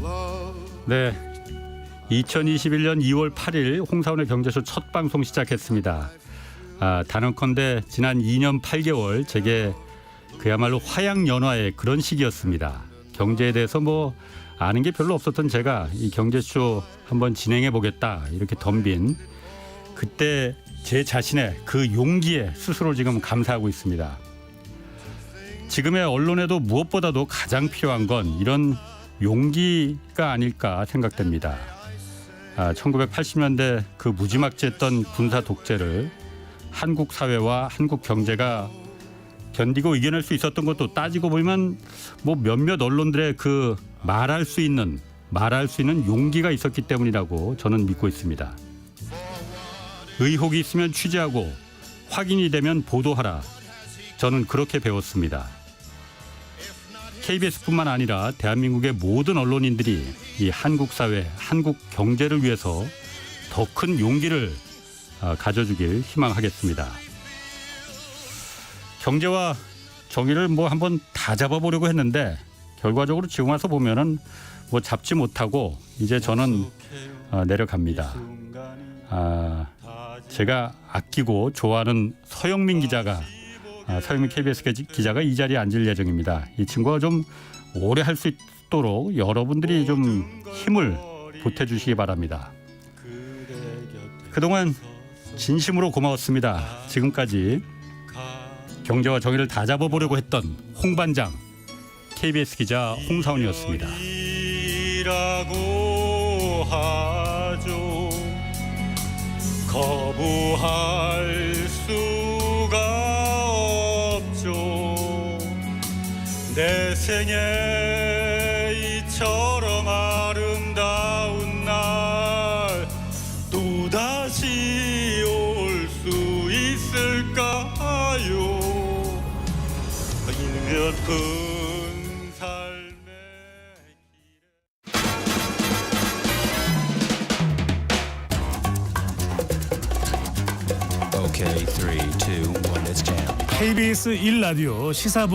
Speaker 4: loved.
Speaker 1: 네, 2021년 2월 8일 홍사훈의 경제쇼 첫 방송 시작했습니다. 단언컨대 지난 2년 8개월 제게 그야말로 화양연화의 그런 시기였습니다. 경제에 대해서 뭐 아는 게 별로 없었던 제가 이 경제쇼 한번 진행해 보겠다 이렇게 덤빈 그때 제 자신의 그 용기에 스스로 지금 감사하고 있습니다. 지금의 언론에도 무엇보다도 가장 필요한 건 이런 용기가 아닐까 생각됩니다. 1980년대 그 무지막지했던 군사 독재를 한국 사회와 한국 경제가 견디고 이겨낼 수 있었던 것도 따지고 보면 뭐 몇몇 언론들의 그 말할 수 있는 용기가 있었기 때문이라고 저는 믿고 있습니다. 의혹이 있으면 취재하고 확인이 되면 보도하라. 저는 그렇게 배웠습니다. KBS뿐만 아니라 대한민국의 모든 언론인들이 이 한국 사회, 한국 경제를 위해서 더 큰 용기를 가져주길 희망하겠습니다. 경제와 정의를 뭐 한번 다 잡아보려고 했는데 결과적으로 지금 와서 보면은 뭐 잡지 못하고 이제 저는 내려갑니다. 제가 아끼고 좋아하는 서영민 기자가 서영민 KBS 기자가 이 자리에 앉을 예정입니다. 이 친구가 좀 오래 할 수 있도록 여러분들이 좀 힘을 보태주시기 바랍니다. 그동안 진심으로 고마웠습니다. 지금까지 경제와 정의를 다 잡아보려고 했던 홍반장 KBS 기자 홍사훈이었습니다. 이라고 하죠. 거부할 수가 없죠. 내 생에 이처럼 아름다운 날 또다시 올 수 있을까요? 인연픈 삶의
Speaker 6: Okay, 3, 2, 1, let's jam.
Speaker 7: KBS 1라디오 시사본